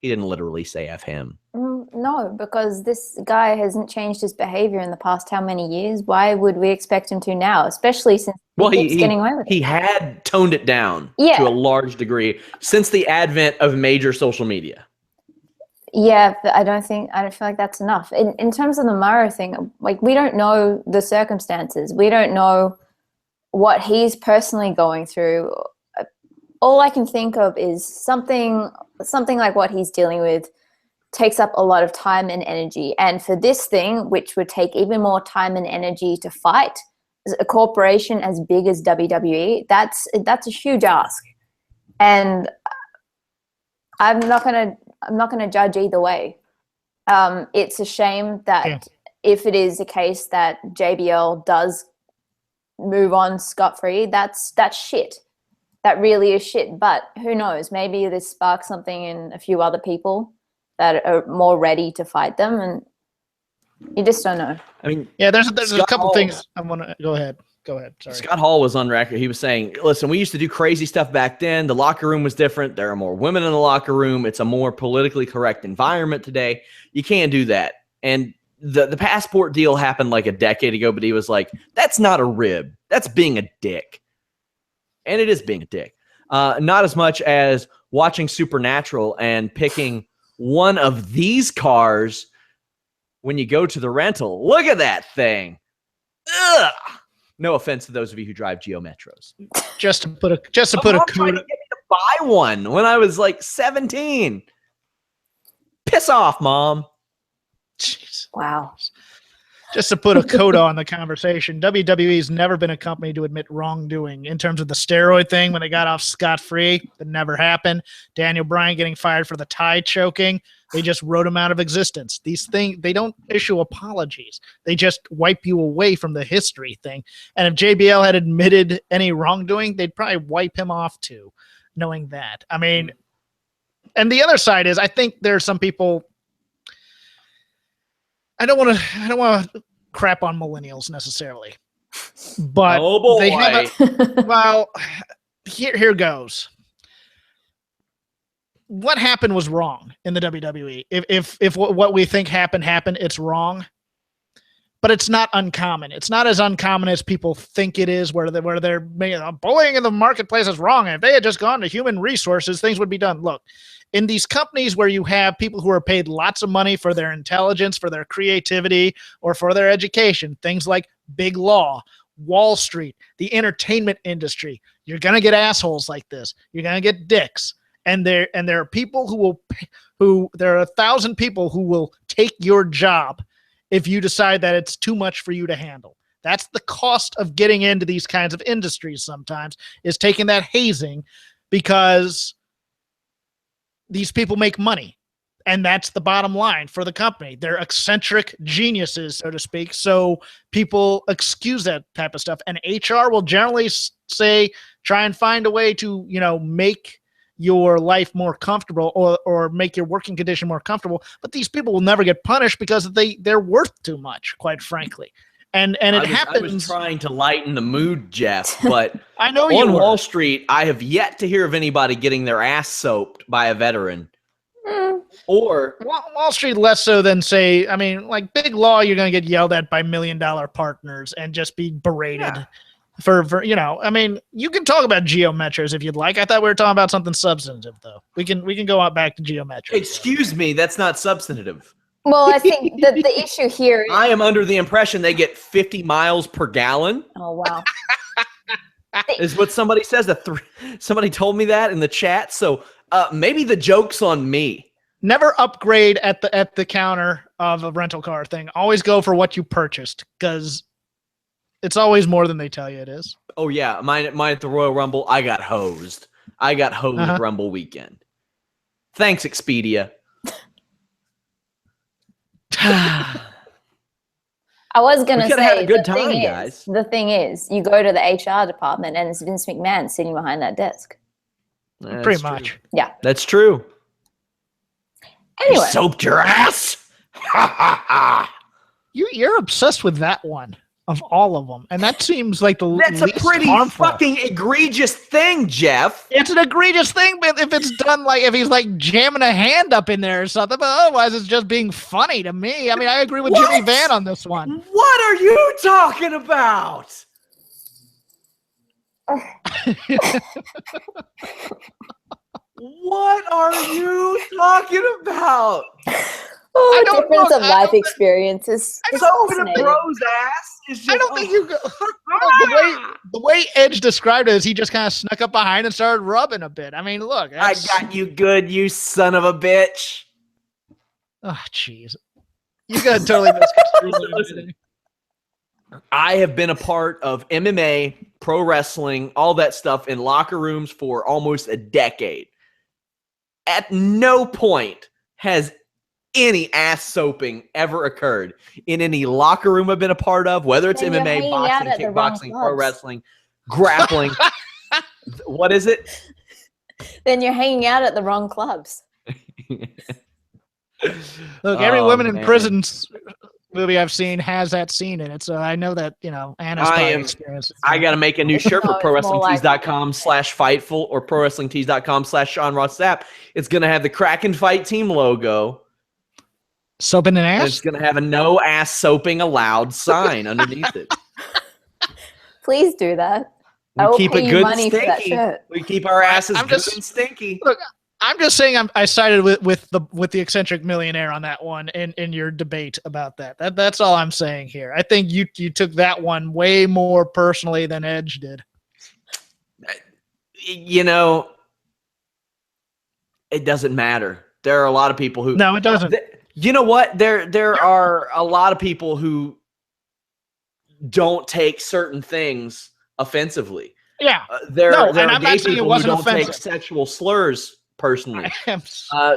He didn't literally say F him. No, because this guy hasn't changed his behavior in the past how many years? Why would we expect him to now? Especially since he's getting away with it. He had toned it down Yeah. to a large degree since the advent of major social media. Yeah, but I don't feel like that's enough. In terms of the Maro thing, like, we don't know the circumstances. We don't know what he's personally going through. All I can think of is something like what he's dealing with takes up a lot of time and energy. And for this thing, which would take even more time and energy to fight, a corporation as big as WWE, that's a huge ask. And I'm not gonna judge either way. It's a shame that if it is the case that JBL does move on scot-free, that's shit. That really is shit. But who knows? Maybe this sparks something in a few other people that are more ready to fight them, and you just don't know. I mean, yeah, there's a couple things I want to go ahead. Sorry. Scott Hall was on record. He was saying, listen, we used to do crazy stuff back then. The locker room was different. There are more women in the locker room. It's a more politically correct environment today. You can't do that. And the passport deal happened like a decade ago, but he was like, that's not a rib. That's being a dick. And it is being a dick. Not as much as watching Supernatural and picking one of these cars when you go to the rental. Look at that thing. Ugh. No offense to those of you who drive Geo Metros. Just to put a Mom tried to get me to buy one when I was like 17. Piss off, Mom. Jeez. Wow. Just to put a coda on the conversation, WWE's never been a company to admit wrongdoing in terms of the steroid thing when they got off scot-free. That never happened. Daniel Bryan getting fired for the tie choking. They just wrote him out of existence. These things, they don't issue apologies. They just wipe you away from the history thing. And if JBL had admitted any wrongdoing, they'd probably wipe him off too, knowing that. I mean, and the other side is, I think there are some people. I don't want to crap on millennials necessarily, but they have well, here goes. What happened was wrong in the WWE. If what we think happened, it's wrong. But it's not uncommon. It's not as uncommon as people think it is, where they're bullying in the marketplace is wrong. And if they had just gone to human resources, things would be done. Look, in these companies where you have people who are paid lots of money for their intelligence, for their creativity, or for their education, things like big law, Wall Street, the entertainment industry, you're going to get assholes like this. You're going to get dicks. And there are people there are 1,000 people who will take your job if you decide that it's too much for you to handle. That's the cost of getting into these kinds of industries sometimes, is taking that hazing, because these people make money. And that's the bottom line for the company. They're eccentric geniuses, so to speak. So people excuse that type of stuff. And HR will generally say, try and find a way to, make your life more comfortable or make your working condition more comfortable. But these people will never get punished because they're worth too much, quite frankly. And it happens. I was trying to lighten the mood, Jeff, but I know on Wall Street, I have yet to hear of anybody getting their ass soaped by a veteran. Or Wall Street less so than, say, I mean, like big law, you're going to get yelled at by $1 million partners and just be berated. Yeah. For I mean, you can talk about geometries if you'd like. I thought we were talking about something substantive, though. We can go out back to geometry. Excuse me, that's not substantive. Well, I think the issue here is, I am under the impression they get 50 miles per gallon. Oh, wow. Is what somebody says. Somebody told me that in the chat. So maybe the joke's on me. Never upgrade at the counter of a rental car thing. Always go for what you purchased, because it's always more than they tell you it is. Oh, yeah. Mine at the Royal Rumble, I got hosed. Rumble weekend. Thanks, Expedia. I was going to say, had a good time, guys. The thing is, you go to the HR department and it's Vince McMahon sitting behind that desk. That's pretty true. much. Yeah. That's true. Anyway. You soaped your ass? Ha, ha, ha. You're obsessed with that one of all of them, and that seems like the That's a least pretty harmful. fucking egregious thing, Jeff. It's an egregious thing, but if it's done like if he's like jamming a hand up in there or something, but otherwise it's just being funny to me. I mean, I agree with Jimmy Van on this one. What are you talking about? What are you talking about? Oh, don't difference know. of life experiences. It's Soap in a fascinating. bro's ass is just. I don't think you go. The way Edge described it is he just kind of snuck up behind and started rubbing a bit. I mean, look. I got you good, you son of a bitch. Oh, jeez. You got totally misconstrued. Listen. I have been a part of MMA, pro wrestling, all that stuff in locker rooms for almost a decade. At no point has any ass soaping ever occurred in any locker room I've been a part of, whether it's Then you're MMA, hanging out boxing, at the wrong kickboxing, pro clubs. wrestling, grappling. What is it? Then you're hanging out at the wrong clubs. Look, every Oh, woman in man. prisons movie I've seen has that scene in it, so I know that, Anna's probably experienced it. I got to make a new shirt for No, it's more like- ProWrestlingTees.com/Fightful or ProWrestlingTees.com/Sean Ross Sapp. It's going to have the Kraken Fight Team logo. Soaping an And ass? it's going to have a no ass soaping allowed sign underneath it. Please do that. We I will keep pay it you good and money for that stinky. shirt. We keep our asses I'm good just- and stinky. Look, I'm just saying I sided with the eccentric millionaire on that one in your debate about that. That's all I'm saying here. I think you took that one way more personally than Edge did. You know, it doesn't matter. There are a lot of people who No, it doesn't. You know what? There are a lot of people who don't take certain things offensively. Yeah. There No, are and I'm gay not saying it people who wasn't don't take offensive. sexual slurs personally. I am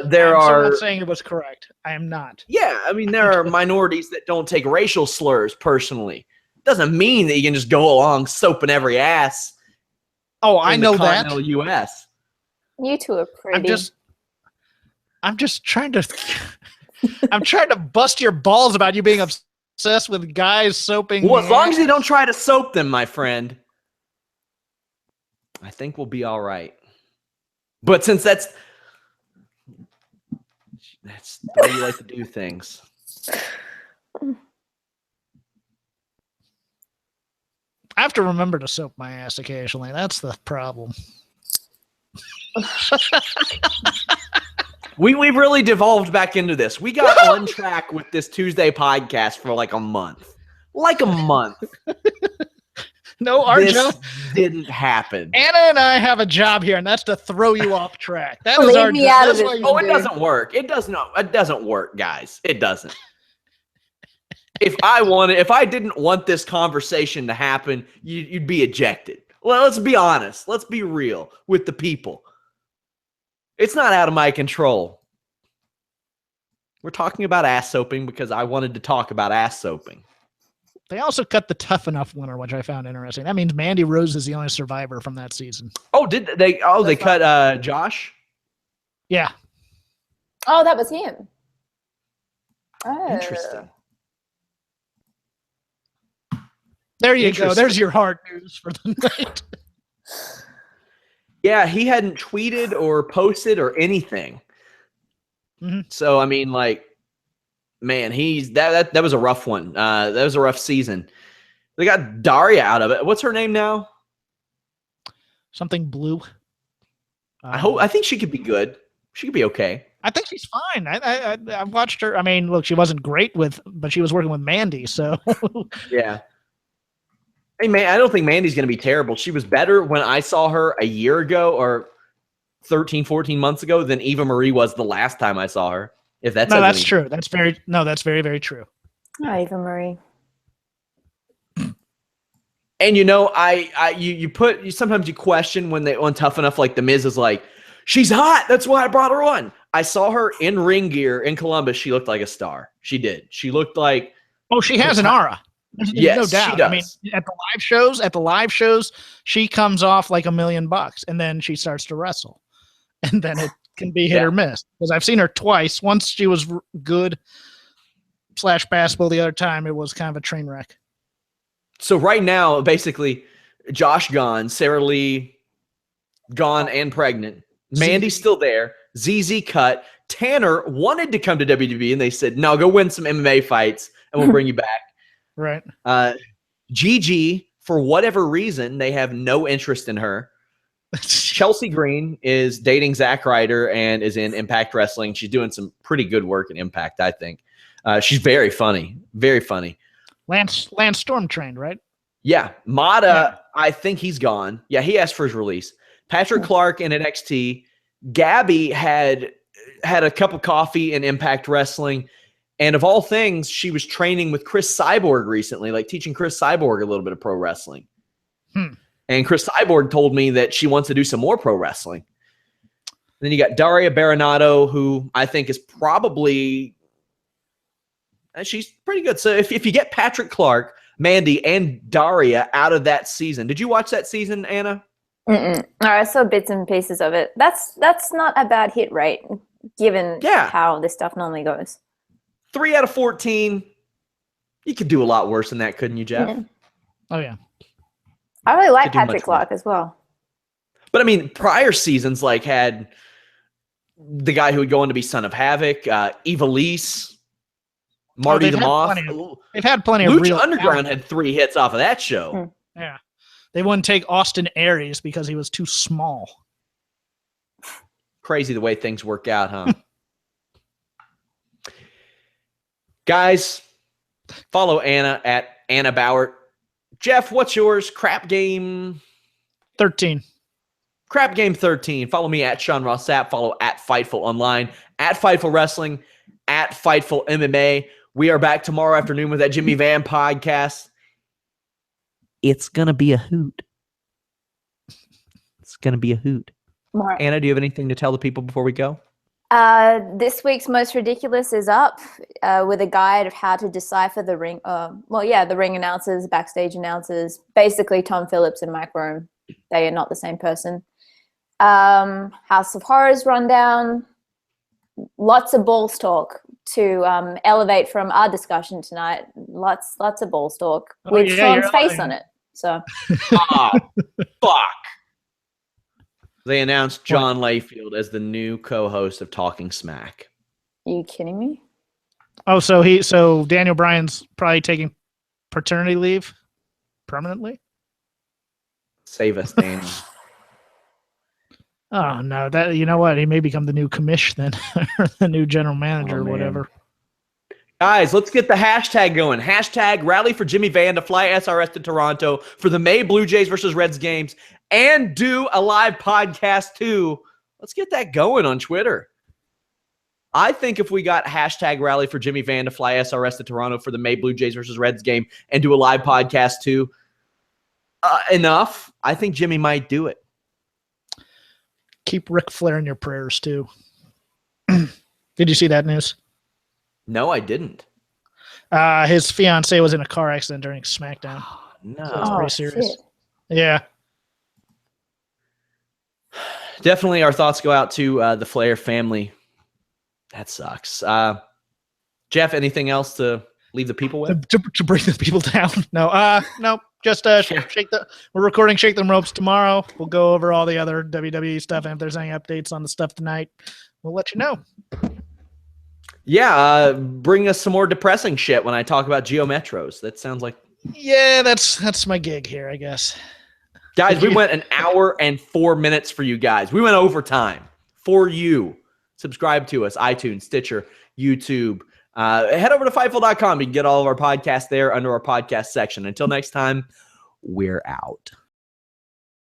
There I'm still are not saying it was correct. I am not. Yeah, I mean, there are minorities that don't take racial slurs personally. Doesn't mean that you can just go along soaping every ass. Oh, I in know the that. continental U.S. You two are pretty. I'm just trying to I'm trying to bust your balls about you being obsessed with guys soaping. Well, as long as you ass. don't try to soap them, my friend, I think we'll be all right. But since that's the way you like to do things. I have to remember to soap my ass occasionally. That's the problem. We've really devolved back into this. We got on track with this Tuesday podcast for like a month. No, our This job. didn't happen. Anna and I have a job here, and that's to throw you off track. That is Leave our me job. out of That's this. why you- Oh, it doesn't work. It doesn't work, guys. It doesn't. If I didn't want this conversation to happen, you'd be ejected. Well, let's be honest. Let's be real with the people. It's not out of my control. We're talking about ass soaping because I wanted to talk about ass soaping. They also cut the Tough Enough winner, which I found interesting. That means Mandy Rose is the only survivor from that season. Oh, did they? Oh, they cut Josh. Yeah. Oh, that was him. Oh. Interesting. There you go. Interesting. There's your hard news for the night. Yeah, he hadn't tweeted or posted or anything. Mhm. So I mean, like, man, that was a rough one. That was a rough season. They got Daria out of it. What's her name now? Something blue. I think she could be good. She could be okay. I think she's fine. I watched her. I mean, look, she wasn't great but she was working with Mandy, so Yeah. Hey, man, I don't think Mandy's going to be terrible. She was better when I saw her a year ago or 13, 14 months ago than Eva Marie was the last time I saw her. If that's no, that's true. That's very very true. Oh, Eva Marie. And you know, sometimes you question when they on Tough Enough, like the Miz is like, she's hot. That's why I brought her on. I saw her in ring gear in Columbus. She looked like a star. She did. She looked like. Oh, she has an aura. There's Yes, no she doubt. does. I mean, at the live shows, she comes off like $1 million, and then she starts to wrestle, and then it can be hit Yeah. or miss. Because I've seen her twice. Once she was good, / basketball the other time, it was kind of a train wreck. So right now, basically, Josh gone, Sarah Lee gone and pregnant. Mandy's still there. ZZ cut. Tanner wanted to come to WWE, and they said, no, go win some MMA fights, and we'll bring you back. Right. Gigi, for whatever reason, they have no interest in her. Chelsea Green is dating Zack Ryder and is in Impact Wrestling. She's doing some pretty good work in Impact, I think. She's very funny. Very funny. Lance Storm trained, right? Yeah. Mata, I think he's gone. Yeah, he asked for his release. Patrick Clark in NXT. Gabby had a cup of coffee in Impact Wrestling. And of all things, she was training with Chris Cyborg recently, like teaching Chris Cyborg a little bit of pro wrestling. And Chris Cyborg told me that she wants to do some more pro wrestling. And then you got Daria Baronato, who I think is probably she's pretty good. So if you get Patrick Clark, Mandy, and Daria out of that season, did you watch that season, Anna? I saw bits and pieces of it. That's not a bad hit rate, given how this stuff normally goes. 3 out of 14. You could do a lot worse than that, couldn't you, Jeff? Yeah. Oh, yeah. I really like Patrick Clark as well. But, I mean, prior seasons, like, had the guy who would go on to be Son of Havoc, Ivelisse, Marty the Moth. They've had plenty of Lucha Underground had 3 hits off of that show. Yeah. They wouldn't take Austin Aries because he was too small. Crazy the way things work out, huh? Guys, follow Anna at Anna Bauert. Jeff, what's yours? Crap Game 13. Crap Game 13. Follow me at Sean Ross Sapp. Follow at Fightful Online, at Fightful Wrestling, at Fightful MMA. We are back tomorrow afternoon with that Jimmy Van podcast. It's going to be a hoot. It's going to be a hoot. Right. Anna, do you have anything to tell the people before we go? This week's Most Ridiculous is up with a guide of how to decipher the ring. The ring announcers, backstage announcers, basically Tom Phillips and Mike Rome. They are not the same person. House of Horrors rundown. Lots of balls talk to elevate from our discussion tonight. Lots of balls talk with Sean's face on it. So, fuck. They announced John Layfield as the new co-host of Talking Smack. Are you kidding me? Oh, so Daniel Bryan's probably taking paternity leave permanently? Save us, Daniel. Oh no, that you know what? He may become the new commish then, or the new general manager or whatever. Guys, let's get the hashtag going. Hashtag rally for Jimmy Van to fly SRS to Toronto for the May Blue Jays versus Reds games and do a live podcast too. Let's get that going on Twitter. I think if we got hashtag rally for Jimmy Van to fly SRS to Toronto for the May Blue Jays versus Reds game and do a live podcast too, enough, I think Jimmy might do it. Keep Ric Flair in your prayers too. Did you see that news? No, I didn't. His fiance was in a car accident during SmackDown. No. So it's pretty serious. Shit. Yeah. Definitely our thoughts go out to the Flair family. That sucks. Jeff, anything else to leave the people with? To bring the people down? No. No. Just we're recording Shake Them Ropes tomorrow. We'll go over all the other WWE stuff, and if there's any updates on the stuff tonight, we'll let you know. Yeah, bring us some more depressing shit when I talk about Geo Metros. That sounds like... Yeah, that's my gig here, I guess. Guys, we went an hour and 4 minutes for you guys. We went overtime for you. Subscribe to us, iTunes, Stitcher, YouTube. Head over to Fightful.com. You can get all of our podcasts there under our podcast section. Until next time, we're out.